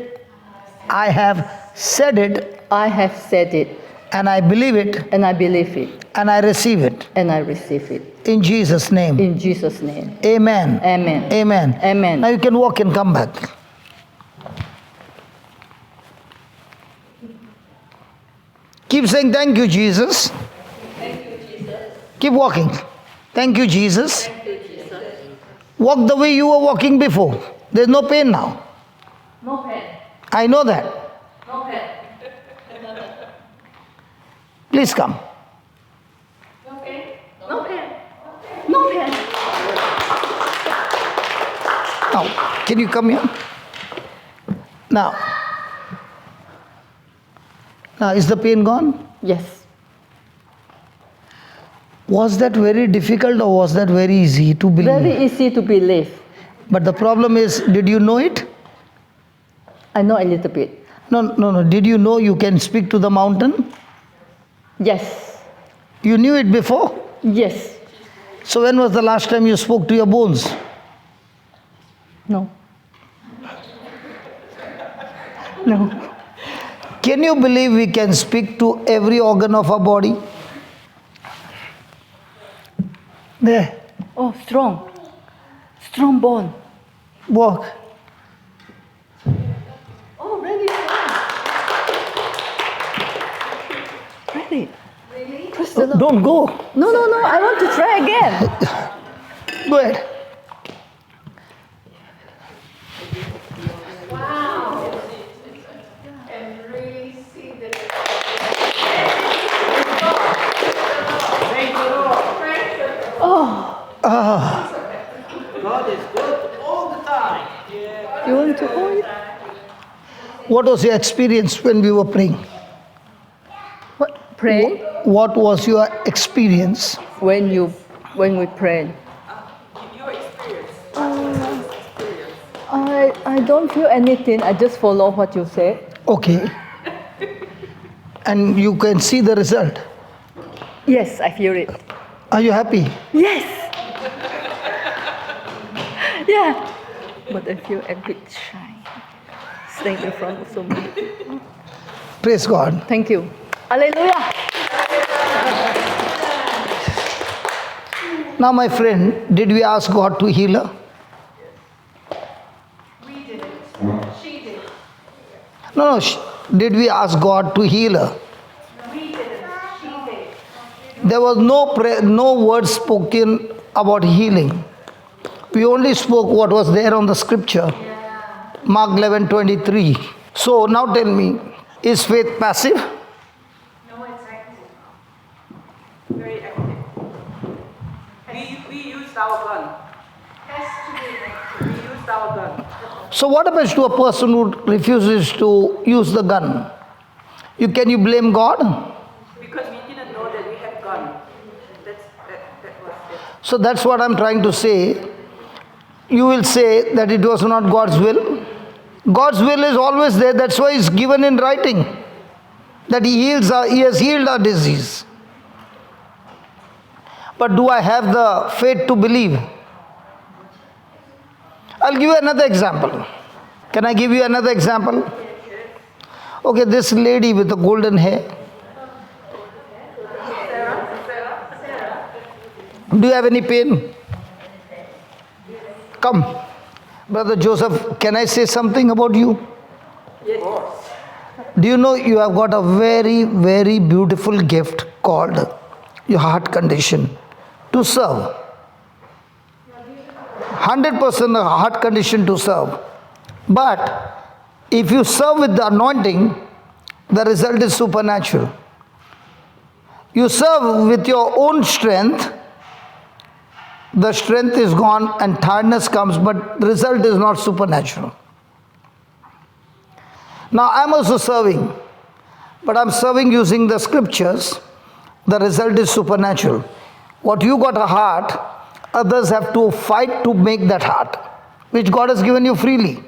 I have said it, I have said it, and I believe it, and I believe it, and I receive it. and I receive it. In Jesus' name. In Jesus' name. Amen. Amen. Amen. Amen. Now you can walk and come back. Keep saying, thank you, Jesus. Thank you, Jesus. Keep walking. Thank you, Jesus. Thank you, Jesus. Walk the way you were walking before. There's no pain now. No pain. I know that. No pain. Please come. No pain. No pain. No pain. Now, can you come here? Now, is the pain gone? Yes. Was that very difficult or was that very easy to believe? Very easy to believe. But the problem is, did you know it? I know a little bit. No. Did you know you can speak to the mountain? Yes. You knew it before? Yes. So when was the last time you spoke to your bones? No. No. Can you believe we can speak to every organ of our body? There. Oh, strong. Strong bone. Walk. Oh, really strong. Really? Press the Lord. Don't go. No. I want to try again. Go ahead. And really see the Thank the Lord. God is good all the time. You want to hold it? What was your experience when we were praying? What? Pray? What was your experience? When we pray. Your experience. I don't feel anything. I just follow what you say. Okay. And you can see the result. Yes, I feel it. Are you happy? Yes. Yeah. But I feel a bit shy. Staying in front of so many people. Praise God. Thank you. Hallelujah. Now, my friend, did we ask God to heal her? we did it. She did it. No. Did we ask God to heal her? We did it. She did. There was no word spoken about healing. We only spoke what was there on the scripture. Mark 11:23. So now tell me, is faith passive? No, it's active. Very active. used our gun. We used our gun. So what happens to a person who refuses to use the gun? Can you blame God? Because we didn't know that we had gun. That was it. So that's what I'm trying to say. You will say that it was not God's will. God's will is always there. That's why it's given in writing. That He has healed our disease. But do I have the faith to believe? I'll give you another example. Can I give you another example? Okay, this lady with the golden hair. Do you have any pain? Come. Brother Joseph, can I say something about you? Yes. Do you know you have got a very, very beautiful gift called your heart condition to serve? 100% a heart condition to serve. But if you serve with the anointing, the result is supernatural. You serve with your own strength, the strength is gone and tiredness comes, but the result is not supernatural. Now I'm also serving, but I'm serving using the scriptures. The result is supernatural. What you got a heart, others have to fight to make that heart, which God has given you freely.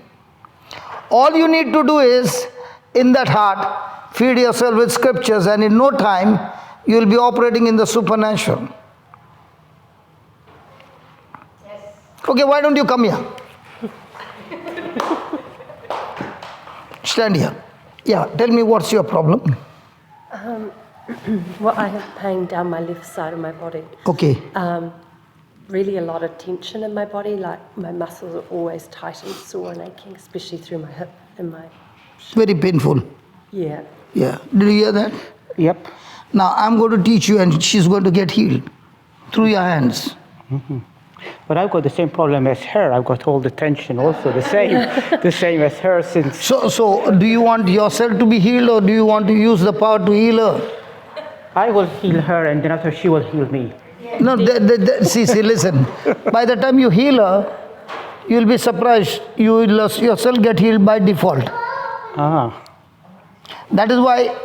All you need to do is, in that heart, feed yourself with scriptures, and in no time, you will be operating in the supernatural. Okay, why don't you come here? Stand here. Yeah, tell me what's your problem. Well, I have pain down my left side of my body. Okay. Really a lot of tension in my body, like my muscles are always tight and sore and aching, especially through my hip and my... Very painful. Yeah. Yeah. Did you hear that? Yep. Now I'm going to teach you and she's going to get healed through your hands. But I've got the same problem as her. I've got all the tension also, the same as her since... So do you want yourself to be healed or do you want to use the power to heal her? I will heal her and then after she will heal me. No, see, listen. By the time you heal her, you'll be surprised. You will yourself get healed by default. Ah. That is why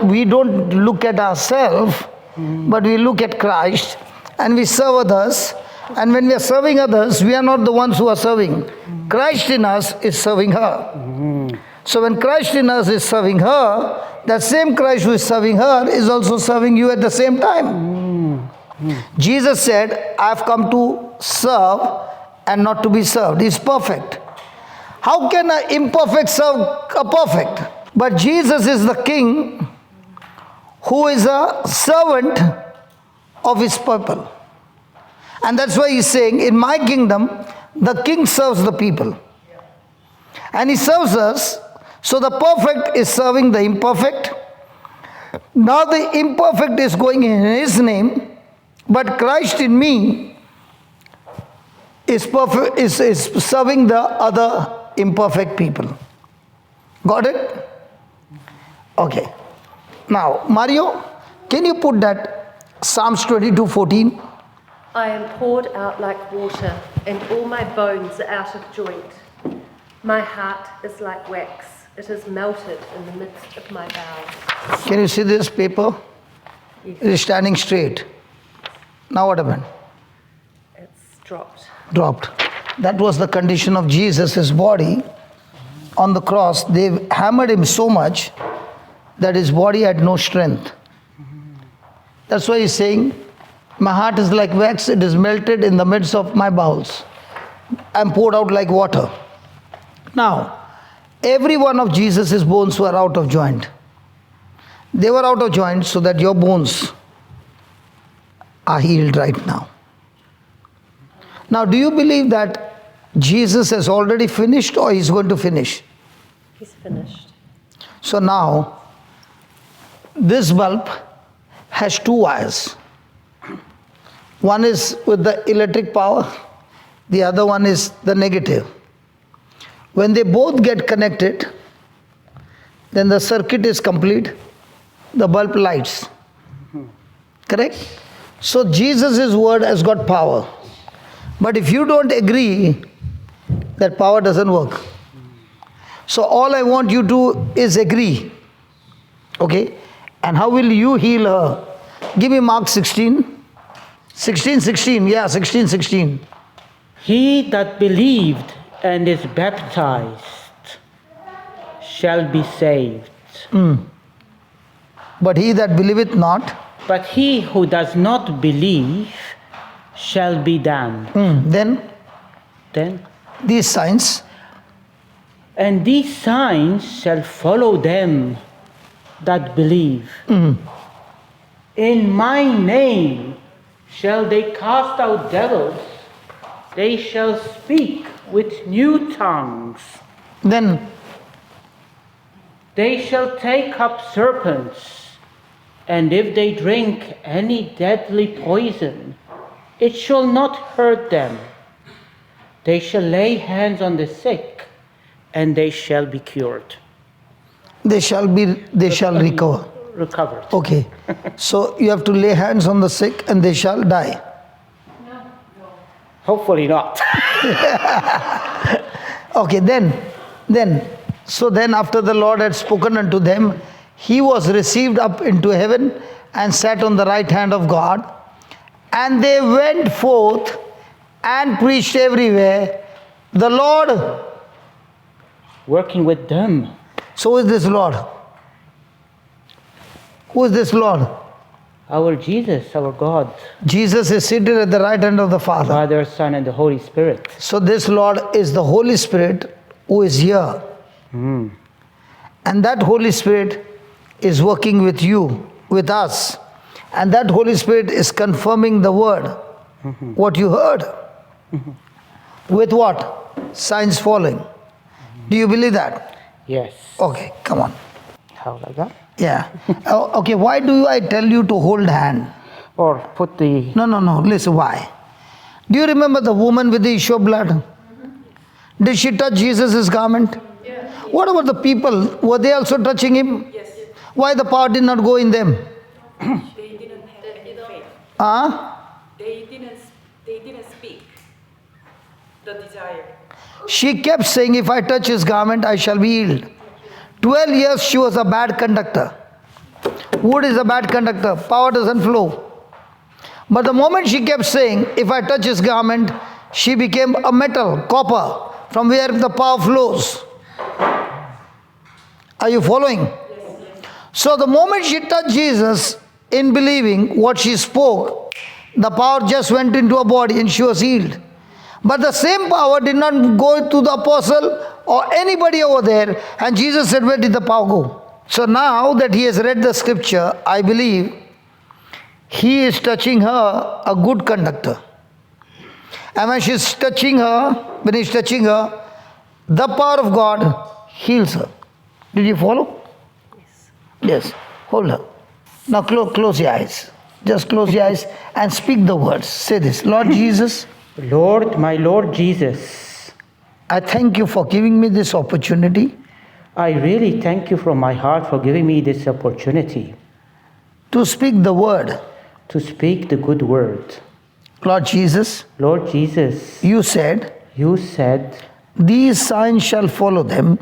we don't look at ourselves, but we look at Christ and we serve others. And when we are serving others, we are not the ones who are serving. Christ in us is serving her. So when Christ in us is serving her, that same Christ who is serving her is also serving you at the same time. Jesus said, I have come to serve and not to be served. He's perfect. How can an imperfect serve a perfect? But Jesus is the king who is a servant of his people. And that's why he's saying, in my kingdom, the king serves the people. And he serves us, so the perfect is serving the imperfect. Now the imperfect is going in his name, but Christ in me is serving the other imperfect people. Got it? Okay. Now, Mario, can you put that Psalms 22:14? I am poured out like water, and all my bones are out of joint. My heart is like wax. It is melted in the midst of my bowels. Can you see this paper? Yes. It is standing straight. Now what happened? It's dropped. Dropped. That was the condition of Jesus, his body. On the cross, they hammered him so much that his body had no strength. That's why he's saying, my heart is like wax, it is melted in the midst of my bowels. I'm poured out like water. Now, every one of Jesus' bones were out of joint. They were out of joint so that your bones are healed right now. Now, do you believe that Jesus has already finished or he's going to finish? He's finished. So now, this bulb has two wires. One is with the electric power, the other one is the negative. When they both get connected, then the circuit is complete, the bulb lights. Correct? So Jesus' word has got power. But if you don't agree, that power doesn't work. So all I want you to is agree. Okay? And how will you heal her? Give me Mark 16. 16. Yeah, 16. He that believed and is baptized shall be saved. But he that believeth not, But he who does not believe shall be damned. then Then, these signs, and these signs shall follow them that believe. In my name shall they cast out devils. They shall speak with new tongues. then They shall take up serpents, and if they drink any deadly poison, it shall not hurt them. They shall lay hands on the sick, and they shall be cured. they shall recover. Recovered. Okay. So you have to lay hands on the sick and they shall die. Hopefully not. Okay, then after the Lord had spoken unto them, he was received up into heaven and sat on the right hand of God. And they went forth and preached everywhere, the Lord. Working with them. So who is this Lord? Who is this Lord? Our Jesus, our God, Jesus is seated at the right hand of the Father. Father, Son, and the Holy Spirit. So this Lord is the Holy Spirit who is here. And that Holy Spirit is working with you, with us. And that Holy Spirit is confirming the word, what you heard. With what? Signs following. Do you believe that? Yes. Okay, come on. How like that? Yeah. Okay, why do I tell you to hold hand? Or put the... No, listen, why? Do you remember the woman with the issue of blood? Did she touch Jesus' garment? Yes. What about the people? Were they also touching him? Yes. Why the power did not go in them? They didn't have any faith. They didn't speak the desire. She kept saying, if I touch his garment, I shall be healed. 12 years she was a bad conductor. Wood is a bad conductor. Power doesn't flow. But the moment she kept saying, if I touch his garment, she became a metal, copper, from where the power flows. Are you following? So the moment she touched Jesus, in believing what she spoke, the power just went into her body and she was healed. But the same power did not go to the apostle or anybody over there. And Jesus said, where did the power go? So now that he has read the scripture, I believe he is touching her, a good conductor. And when she's touching her, when he's touching her, the power of God heals her. Did you follow? Yes. Hold her. Now close your eyes. Just close your eyes and speak the words. Say this. Lord Jesus. Lord, my Lord Jesus, I thank you for giving me this opportunity I really thank you from my heart for giving me this opportunity to speak the word. to speak the good word. Lord Jesus, Lord Jesus, you said, these signs shall follow them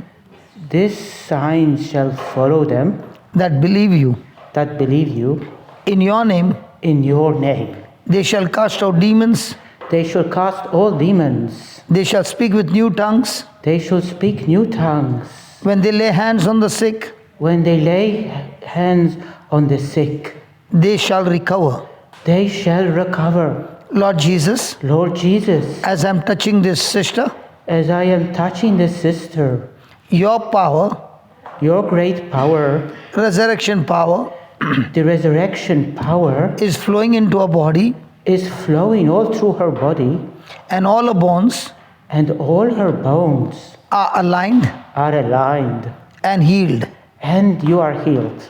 these signs shall follow them that believe you. that believe you. In your name, In your name, they shall cast out demons. they shall cast all demons. They shall speak with new tongues. They shall speak new tongues. When they lay hands on the sick, When they lay hands on the sick, they shall recover. they shall recover. Lord Jesus, Lord Jesus, as I'm touching this sister, as I am touching this sister, your power, your great power, resurrection power, the resurrection power, is flowing into her body, is flowing all through her body, and all her bones and all her bones are aligned are aligned, and healed. and you are healed.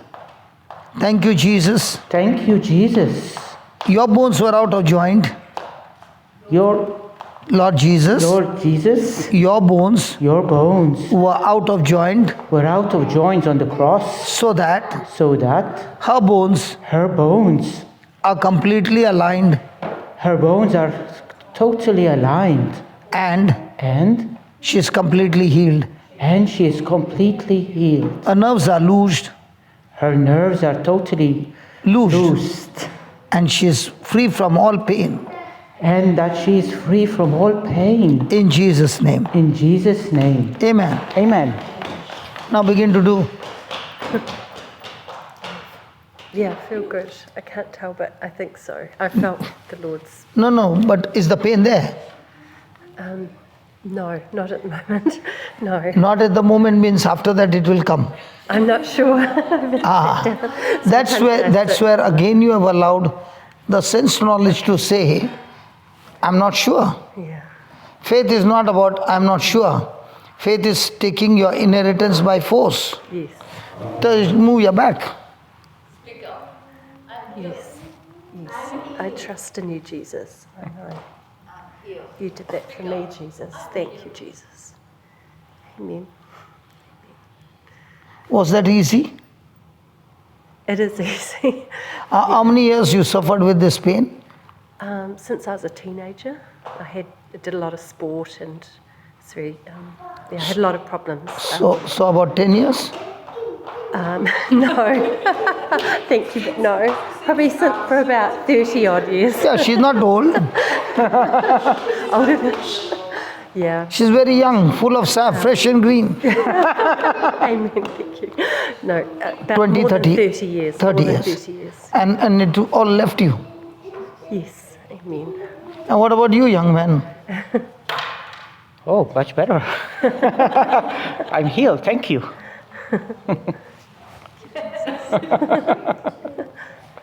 Thank you, Jesus. Thank you, Jesus. Your bones were out of joint. Your Lord Jesus, Lord Jesus, your bones your bones were out of joint were out of joints on the cross, so that so that her bones her bones are completely aligned are totally aligned, and and she is completely healed. she is completely healed. Her nerves are loosed, Her nerves are totally loosed, and she is free from all pain. and that she is free from all pain. In Jesus' name. In Jesus' name. Amen. Amen. Now begin to do. Yeah, I feel good. I can't tell, but I think so. I felt the Lord's. No, but is the pain there? No, not at the moment. No, Not at the moment means after that it will come. I'm not sure. That's where again you have allowed the sense knowledge to say, I'm not sure. Yeah. Faith is not about I'm not sure. Faith is taking your inheritance by force. Yes. Just move your back. Yes. I trust in you, Jesus. I know. You did that for me, Jesus. Thank you, Jesus. Amen. Was that easy? It is easy. How many years you suffered with this pain? Since I was a teenager, I did a lot of sport and it's very, I had a lot of problems. So about 10 years? No, thank you, but no. Probably for about 30 odd years. Yeah, she's not old. Older than, yeah. She's very young, full of sap, fresh and green. Amen, thank you. No, about 20, more 30, than 30 years. 30 more years. Than 30 years. And it all left you. Yes, amen. And what about you, young man? Oh, much better. I'm healed, thank you.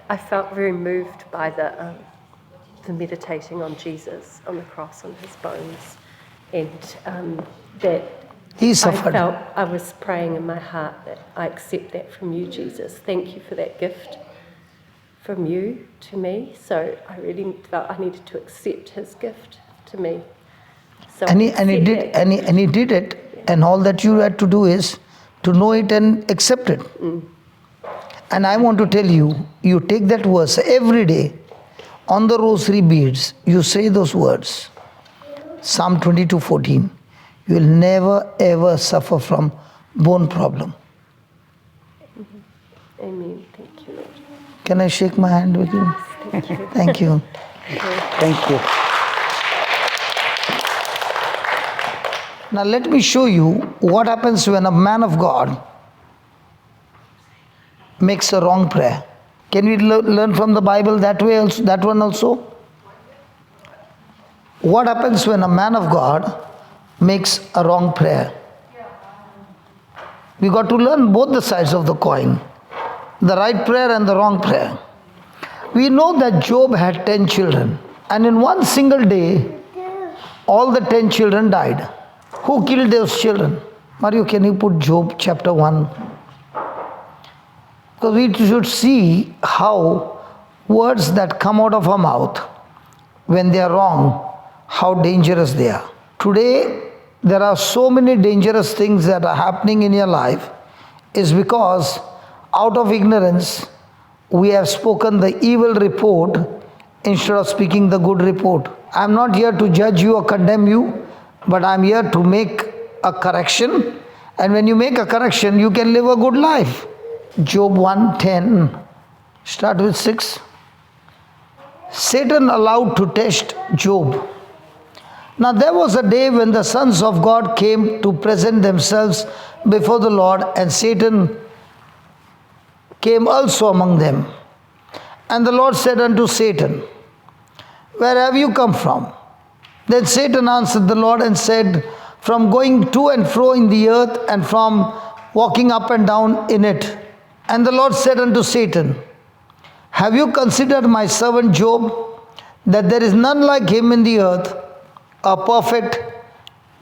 I felt very moved by the meditating on Jesus, on the cross, on his bones, and that He suffered. I felt I was praying in my heart that I accept that from you, Jesus. Thank you for that gift from you to me. So I really felt I needed to accept his gift to me. So And I he accept did, that. and he did it, and all that you had to do is to know it and accept it. And I want to tell you, you take that verse every day on the rosary beads, you say those words. Psalm 22:14. You will never ever suffer from bone problem. Amen. Thank you, Lord. Can I shake my hand with you? Thank you. Thank you. Thank you. Now let me show you what happens when a man of God makes a wrong prayer. Can we learn from the Bible that way also, that one also? What happens when a man of God makes a wrong prayer? We got to learn both the sides of the coin, the right prayer and the wrong prayer. We know that Job had 10 children, and in one single day all the 10 children died. Who killed those children? Mario, can you put Job chapter 1? Because we should see how words that come out of our mouth when they are wrong, how dangerous they are. Today, there are so many dangerous things that are happening in your life is because out of ignorance, we have spoken the evil report instead of speaking the good report. I am not here to judge you or condemn you, but I am here to make a correction. And when you make a correction, you can live a good life. Job 1:10, start with 6. Satan allowed to test Job. Now there was a day when the sons of God came to present themselves before the Lord, and Satan came also among them. And the Lord said unto Satan, where have you come from? Then Satan answered the Lord and said, from going to and fro in the earth, and from walking up and down in it. And the Lord said unto Satan, have you considered my servant Job, that there is none like him in the earth, a perfect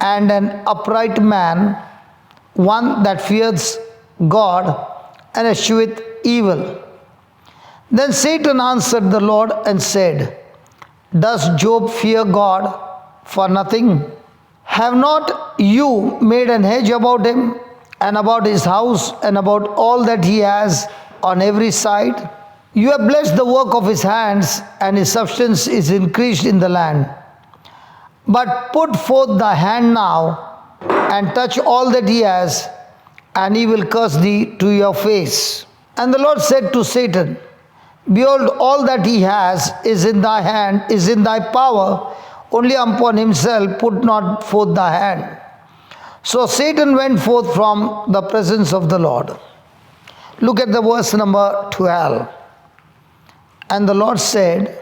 and an upright man, one that fears God and escheweth evil? Then Satan answered the Lord and said, does Job fear God for nothing? Have not you made an hedge about him, and about his house, and about all that he has on every side? You have blessed the work of his hands, and his substance is increased in the land. But put forth thy hand now, and touch all that he has, and he will curse thee to your face. And the Lord said to Satan, Behold, all that he has is in thy hand, is in thy power, only upon himself put not forth thy hand. So Satan went forth from the presence of the Lord. Look at the verse number 12. And the Lord said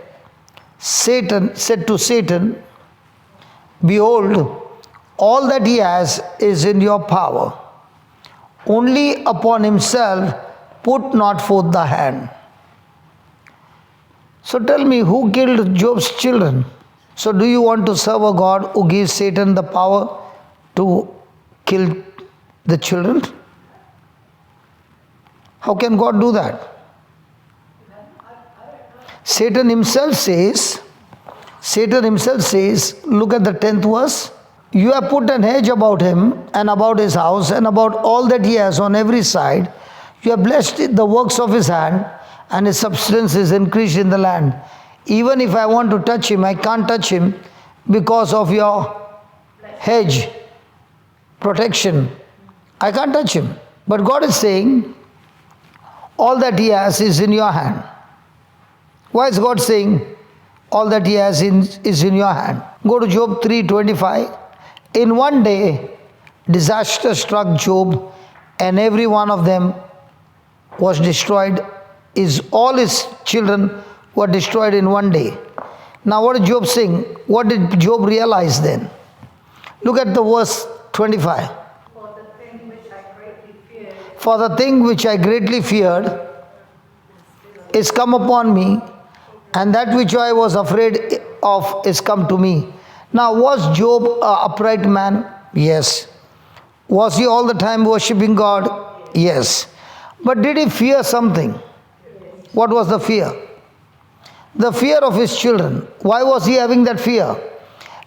to Satan, Behold, all that he has is in your power. Only upon himself put not forth the hand. So tell me, who killed Job's children? So do you want to serve a God who gives Satan the power to kill the children? How can God do that? Satan himself says, look at the 10th verse. You have put an hedge about him and about his house and about all that he has on every side. You have blessed the works of his hand, and his substance is increased in the land. Even if I want to touch him, I can't touch him because of your hedge, protection. I can't touch him. But God is saying, all that he has is in your hand. Why is God saying, all that he has is in your hand? Go to Job 3:25. In one day, disaster struck Job, and every one of them was destroyed. All his children were destroyed in one day. Now what is Job saying? What did Job realize then? Look at the verse 25. For the thing which I greatly feared. For the thing which I greatly feared is come upon me, and that which I was afraid of is come to me. Now, was Job an upright man? Yes. Was he all the time worshipping God? Yes. But did he fear something? What was the fear? The fear of his children. Why was he having that fear?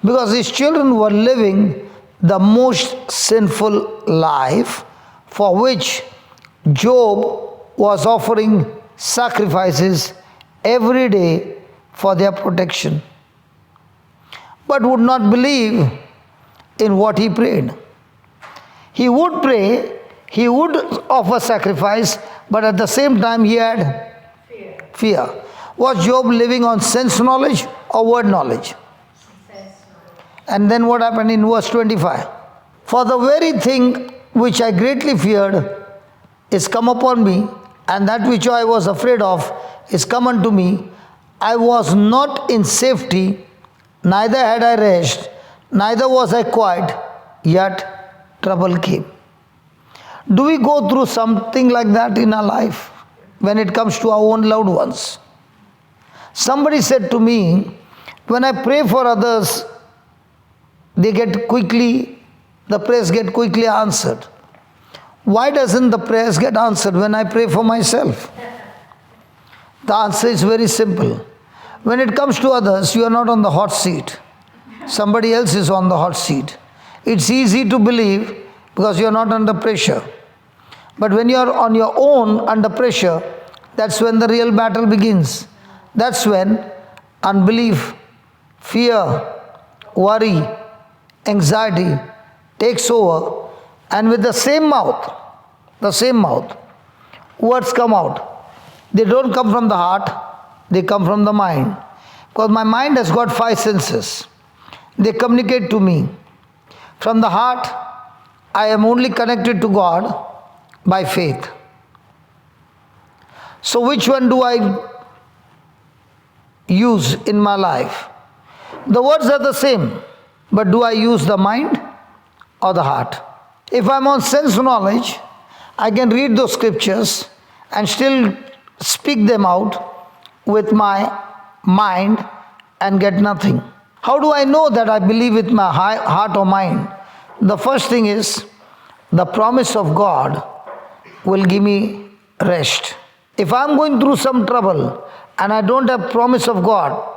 Because his children were living the most sinful life, for which Job was offering sacrifices every day for their protection, but would not believe in what he prayed. He would pray, he would offer sacrifice, but at the same time he had fear. Was Job living on sense knowledge or word knowledge? And then what happened in verse 25? For the very thing which I greatly feared is come upon me, and that which I was afraid of is come unto me. I was not in safety, neither had I rest, neither was I quiet, yet trouble came. Do we go through something like that in our life when it comes to our own loved ones? Somebody said to me, when I pray for others, the prayers get quickly answered. Why doesn't the prayers get answered when I pray for myself? The answer is very simple. When it comes to others, you are not on the hot seat. Somebody else is on the hot seat. It's easy to believe because you are not under pressure. But when you are on your own under pressure, that's when the real battle begins. That's when unbelief, fear, worry, anxiety takes over, and with the same mouth, words come out. They don't come from the heart, they come from the mind. Because my mind has got 5 senses. They communicate to me. From the heart, I am only connected to God by faith. So which one do I use in my life? The words are the same, but do I use the mind or the heart? If I'm on sense knowledge, I can read those scriptures and still speak them out with my mind and get nothing. How do I know that I believe with my heart or mind? The first thing is, the promise of God will give me rest. If I'm going through some trouble and I don't have promise of God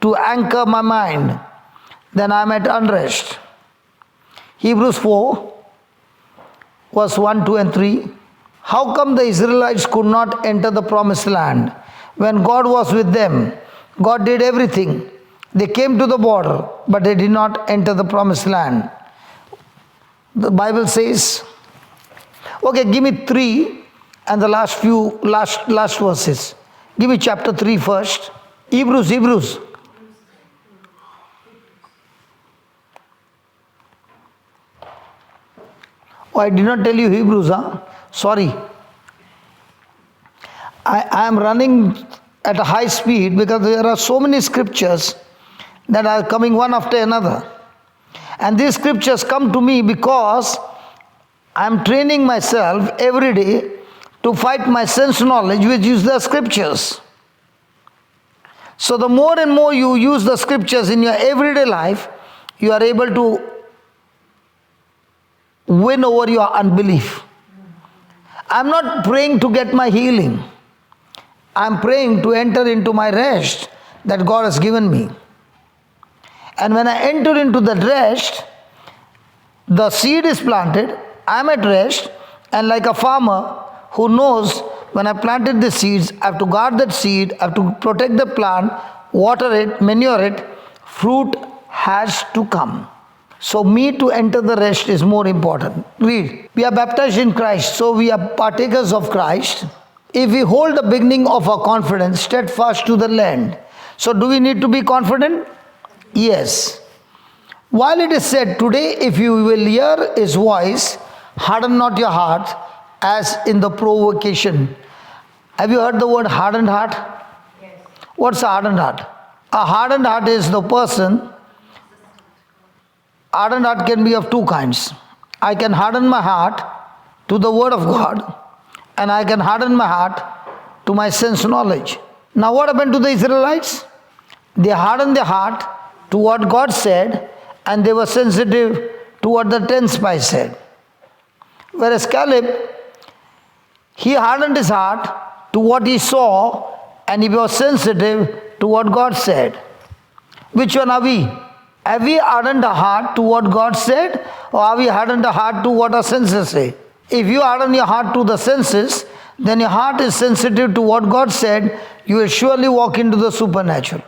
to anchor my mind, then I'm at unrest. Hebrews 4, verse 1, 2 and 3. How come the Israelites could not enter the promised land? When God was with them, God did everything. They came to the border, but they did not enter the promised land. The Bible says, okay, give me 3 and the last verses. Give me chapter 3 first. Hebrews. Oh, I did not tell you Hebrews, huh? Sorry. I am running at a high speed because there are so many scriptures that are coming one after another. And these scriptures come to me because I am training myself every day to fight my sense knowledge, which is the scriptures. So the more and more you use the scriptures in your everyday life, you are able to win over your unbelief. I'm not praying to get my healing. I'm praying to enter into my rest that God has given me. And when I enter into that rest, the seed is planted, I'm at rest, and like a farmer who knows when I planted the seeds, I have to guard that seed, I have to protect the plant, water it, manure it, fruit has to come. So me to enter the rest is more important. Read. We are baptized in Christ, so we are partakers of Christ. If we hold the beginning of our confidence steadfast to the land. So do we need to be confident? Yes. While it is said, today if you will hear his voice, harden not your heart as in the provocation. Have you heard the word hardened heart? Yes. What's a hardened heart? A hardened heart is the person. Hardened heart can be of two kinds. I can harden my heart to the word of God, and I can harden my heart to my sense knowledge. Now what happened to the Israelites? They hardened their heart to what God said, and they were sensitive to what the 10 spies said. Whereas Caleb, he hardened his heart to what he saw, and he was sensitive to what God said. Which one are we? Have we hardened our heart to what God said, or are we hardened our heart to what our senses say? If you harden your heart to the senses, then your heart is sensitive to what God said, you will surely walk into the supernatural.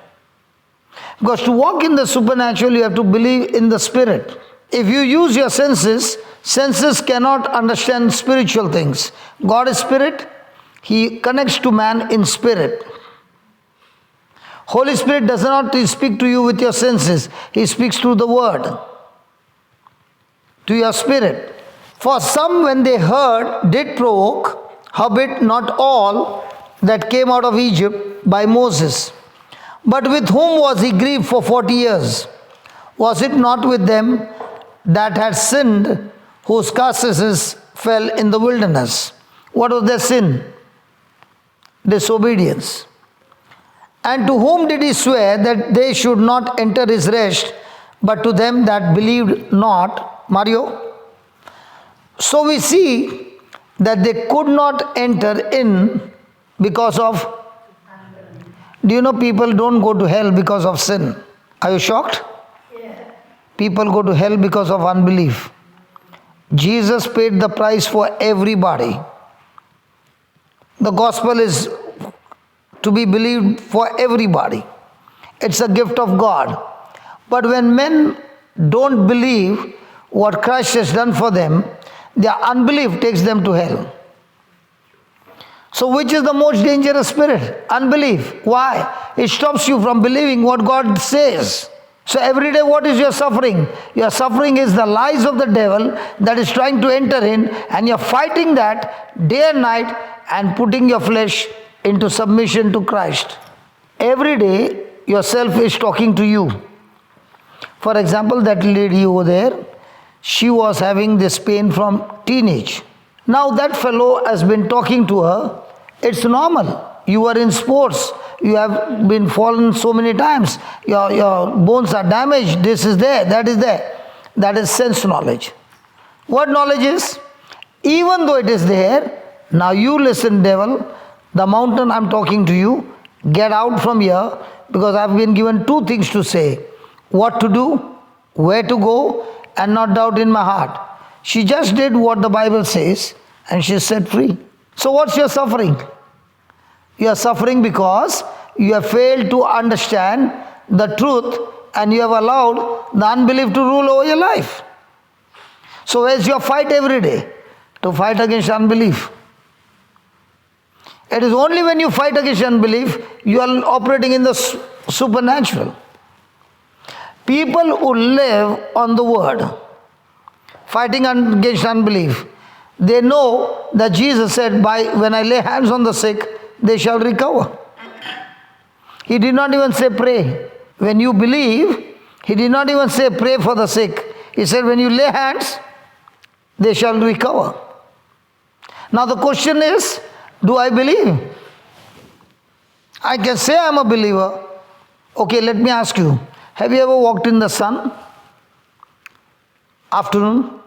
Because to walk in the supernatural, you have to believe in the Spirit. If you use your senses, senses cannot understand spiritual things. God is Spirit. He connects to man in spirit. Holy Spirit does not speak to you with your senses. He speaks through the Word to your spirit. For some, when they heard, did provoke, howbeit not all that came out of Egypt by Moses. But with whom was he grieved for 40 years? Was it not with them that had sinned, whose carcasses fell in the wilderness? What was their sin? Disobedience. And to whom did he swear that they should not enter his rest, but to them that believed not? Mario? So we see that they could not enter in because of, do you know people don't go to hell because of sin? Are you shocked? Yeah. People go to hell because of unbelief. Jesus paid the price for everybody. The gospel is to be believed for everybody. It's a gift of God. But when men don't believe what Christ has done for them, their unbelief takes them to hell. So which is the most dangerous spirit? Unbelief. Why? It stops you from believing what God says. So every day what is your suffering? Your suffering is the lies of the devil that is trying to enter in, and you're fighting that day and night and putting your flesh into submission to Christ. Every day yourself is talking to you. For example, that lady over there, she was having this pain from teenage. Now that fellow has been talking to her. It's normal. You are in sports. You have been fallen so many times. Your bones are damaged. This is there. That is there. That is sense knowledge. What knowledge is? Even though it is there, now you listen, devil. The mountain, I'm talking to you. Get out from here, because I've been given two things to say. What to do, where to go, and not doubt in my heart. She just did what the Bible says, and she's set free. So what's your suffering? You are suffering because you have failed to understand the truth, and you have allowed the unbelief to rule over your life. So where's your fight every day? To fight against unbelief. It is only when you fight against unbelief, you are operating in the supernatural. People who live on the word, fighting against unbelief, they know that Jesus said, when I lay hands on the sick, they shall recover. He did not even say pray. When you believe, he did not even say pray for the sick. He said when you lay hands, they shall recover. Now the question is, do I believe? I can say I am a believer. Okay, let me ask you, have you ever walked in the sun? Afternoon?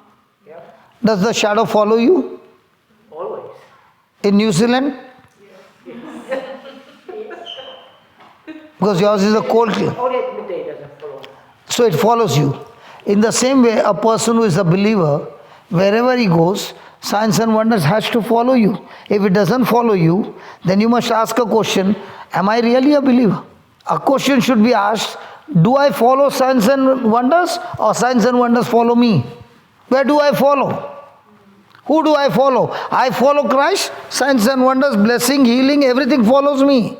Yeah. Does the shadow follow you? Always. In New Zealand? Because yours is a cold climate. Only at midday doesn't follow. So it follows you. In the same way, a person who is a believer, wherever he goes, signs and wonders has to follow you. If it doesn't follow you, then you must ask a question, am I really a believer? A question should be asked, do I follow signs and wonders, or signs and wonders follow me? Where do I follow? Who do I follow? I follow Christ, signs and wonders, blessing, healing, everything follows me.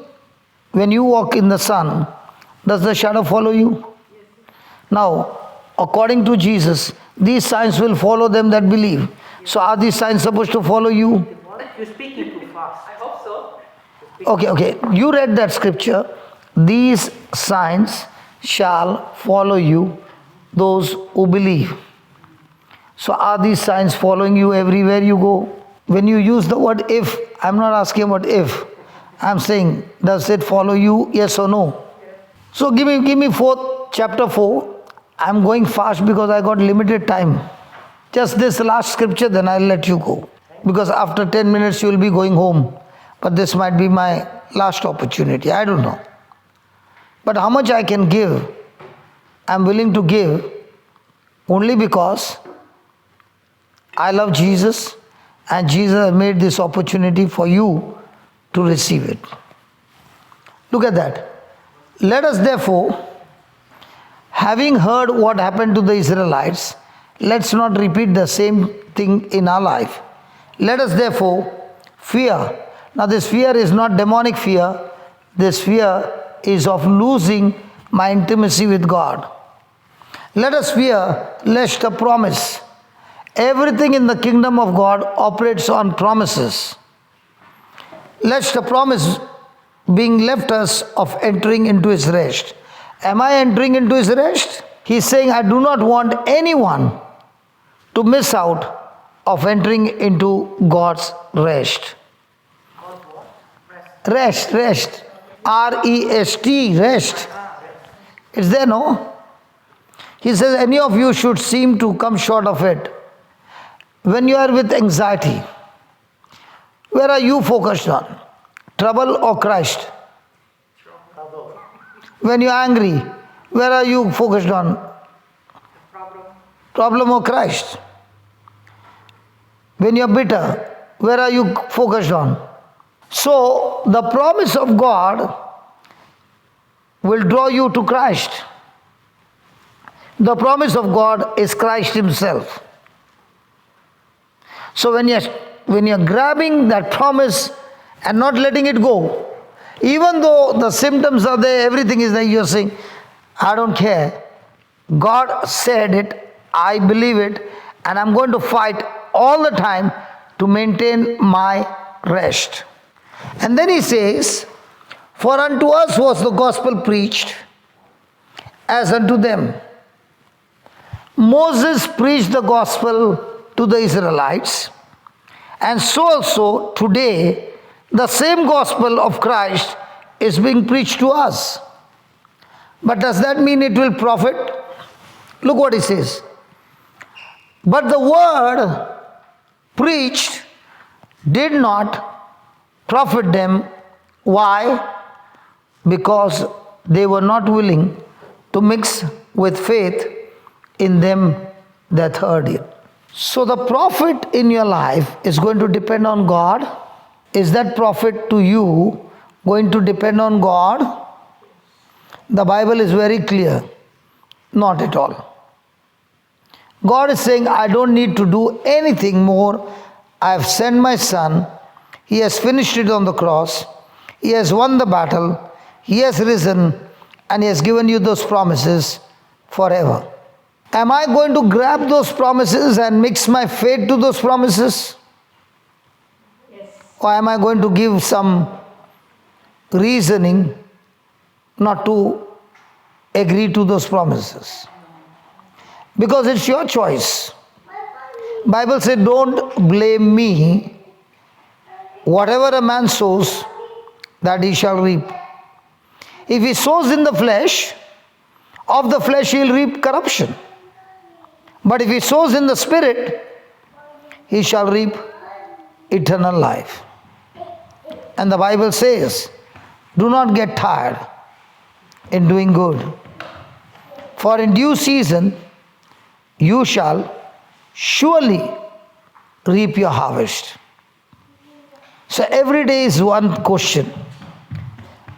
When you walk in the sun, does the shadow follow you? Now, according to Jesus, these signs will follow them that believe. So are these signs supposed to follow you? You're speaking too fast. I hope so. Okay. You read that scripture. These signs shall follow you, those who believe. So are these signs following you everywhere you go? When you use the word if, I'm not asking about if. I'm saying, does it follow you, yes or no? So give me chapter 4. I'm going fast because I got limited time. Just this last scripture, then I'll let you go. Because after 10 minutes you will be going home. But this might be my last opportunity. I don't know. But how much I can give, I'm willing to give only because I love Jesus and Jesus has made this opportunity for you to receive it. Look at that. Let us therefore, having heard what happened to the Israelites, let's not repeat the same thing in our life. Let us therefore fear. Now this fear is not demonic fear. This fear is of losing my intimacy with God. Let us fear lest the promise. Everything in the kingdom of God operates on promises. Lest the promise being left us of entering into his rest. Am I entering into his rest? He's saying, I do not want anyone to miss out of entering into God's rest. Rest. R-E-S-T, rest. It's there, no? He says, any of you should seem to come short of it. When you are with anxiety, where are you focused on? Trouble or Christ? When you are angry, where are you focused on? Problem or Christ? When you are bitter, where are you focused on? So, the promise of God will draw you to Christ. The promise of God is Christ himself. So when you're grabbing that promise and not letting it go, even though the symptoms are there, everything is there, you're saying, I don't care. God said it, I believe it, and I'm going to fight all the time to maintain my rest. And then he says, for unto us was the gospel preached as unto them. Moses preached the gospel to the Israelites, and so also today the same gospel of Christ is being preached to us. But does that mean it will profit? Look what he says. But the word preached did not profit them. Why? Because they were not willing to mix with faith in them that heard it. So the profit in your life is going to depend on God. Is that profit to you going to depend on God? The Bible is very clear. Not at all. God is saying, I don't need to do anything more. I have sent my Son. He has finished it on the cross. He has won the battle. He has risen and He has given you those promises forever. Am I going to grab those promises and mix my faith to those promises? Yes. Or am I going to give some reasoning not to agree to those promises? Because it's your choice. Bible said, don't blame me. Whatever a man sows, that he shall reap. If he sows in the flesh, of the flesh he will reap corruption. But if he sows in the Spirit, he shall reap eternal life. And the Bible says, do not get tired in doing good. For in due season, you shall surely reap your harvest. So every day is one question.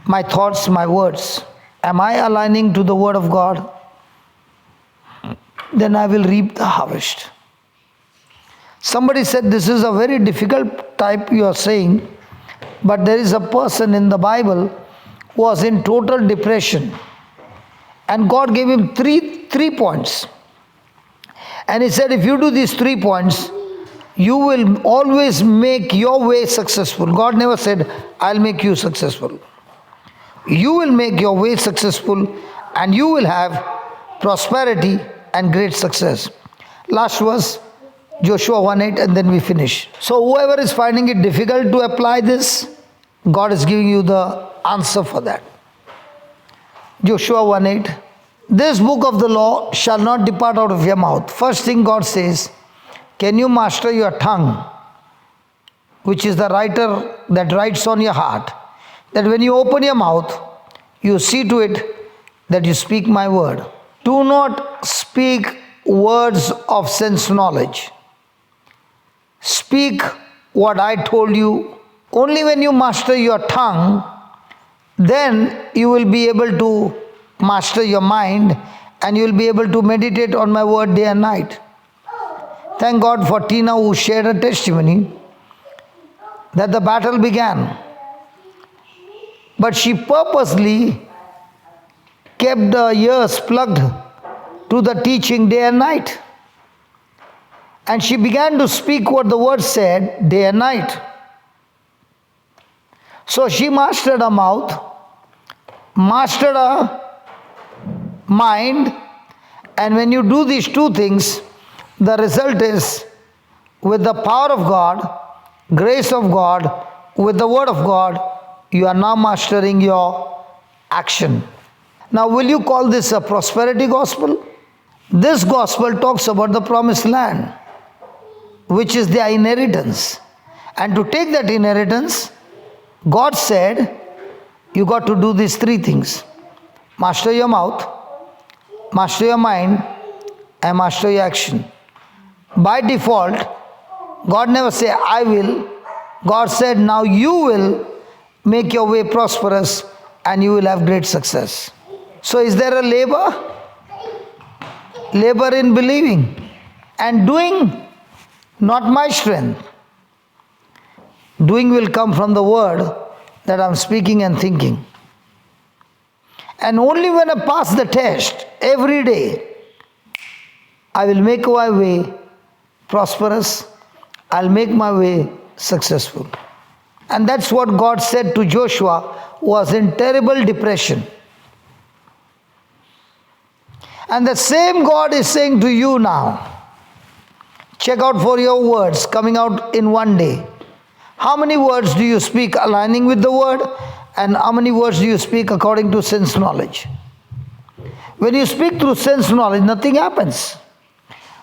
My thoughts, my words. Am I aligning to the Word of God? Then I will reap the harvest. Somebody said this is a very difficult type you are saying, but there is a person in the Bible who was in total depression. And God gave him three points. And He said, if you do these 3 points, you will always make your way successful. God never said, I'll make you successful. You will make your way successful and you will have prosperity and great success. Last verse, Joshua 1:8, and then we finish. So whoever is finding it difficult to apply this, God is giving you the answer for that. Joshua 1:8, this book of the law shall not depart out of your mouth. First thing God says, can you master your tongue, which is the writer that writes on your heart, that when you open your mouth, you see to it that you speak my word. Do not speak words of sense knowledge. Speak what I told you. Only when you master your tongue, then you will be able to master your mind and you will be able to meditate on my word day and night. Thank God for Tina, who shared a testimony that the battle began. But she purposely kept the ears plugged to the teaching day and night. And she began to speak what the word said day and night. So she mastered her mouth, mastered her mind, and when you do these 2 things, the result is, with the power of God, grace of God, with the word of God, you are now mastering your action. Now, will you call this a prosperity gospel? This gospel talks about the promised land, which is their inheritance. And to take that inheritance, God said, you got to do these 3 things. Master your mouth, master your mind, and master your action. By default, God never said, I will. God said, now you will make your way prosperous and you will have great success. So is there a labor? Labor in believing and doing, not my strength. Doing will come from the word that I'm speaking and thinking. And only when I pass the test every day, I will make my way prosperous. I'll make my way successful. And that's what God said to Joshua, who was in terrible depression. And the same God is saying to you now, check out for your words coming out in one day. How many words do you speak aligning with the word? And how many words do you speak according to sense knowledge? When you speak through sense knowledge, nothing happens.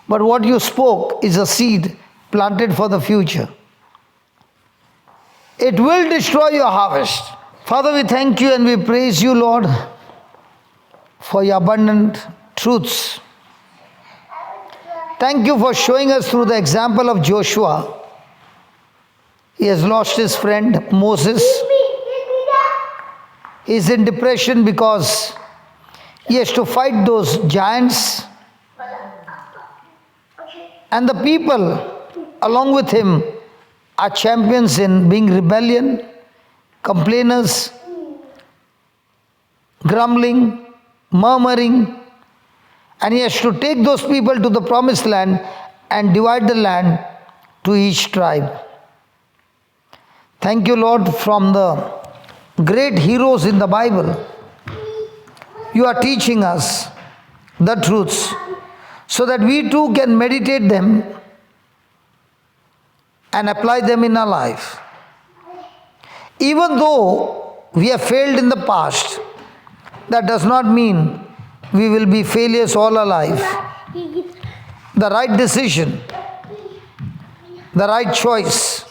But what you spoke is a seed planted for the future. It will destroy your harvest. Father, we thank you and we praise you, Lord, for your abundant truths. Thank you for showing us through the example of Joshua. He has lost his friend Moses. He is in depression because He has to fight those giants. And the people along with him are champions in being rebellion, complainers, grumbling, murmuring. And he has to take those people to the promised land and divide the land to each tribe. Thank you, Lord, from the great heroes in the Bible. You are teaching us the truths so that we too can meditate them and apply them in our life. Even though we have failed in the past, that does not mean we will be failures all our life. The right decision, the right choice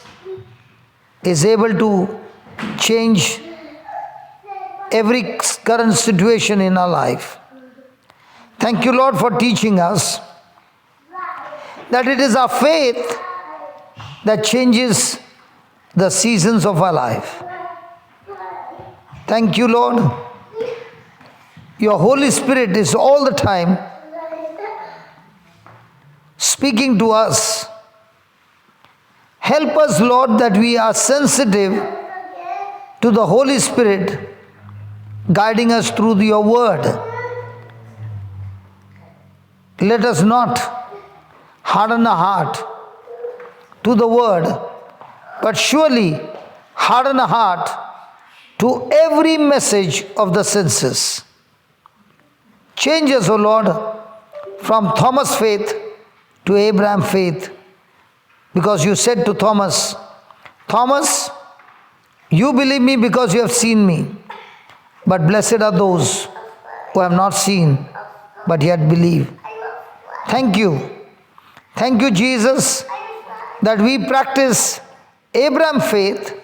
is able to change every current situation in our life. Thank you, Lord, for teaching us that it is our faith that changes the seasons of our life. Thank you, Lord. Your Holy Spirit is all the time speaking to us. Help us, Lord, that we are sensitive to the Holy Spirit guiding us through your word. Let us not harden our heart to the word, but surely harden our heart to every message of the senses. Change us, O Lord, from Thomas' faith to Abraham faith, because you said to Thomas, Thomas, you believe me because you have seen me, but blessed are those who have not seen but yet believe. Thank you. Thank you, Jesus, that we practice Abraham faith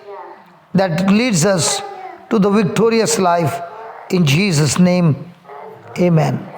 that leads us to the victorious life. In Jesus' name, amen.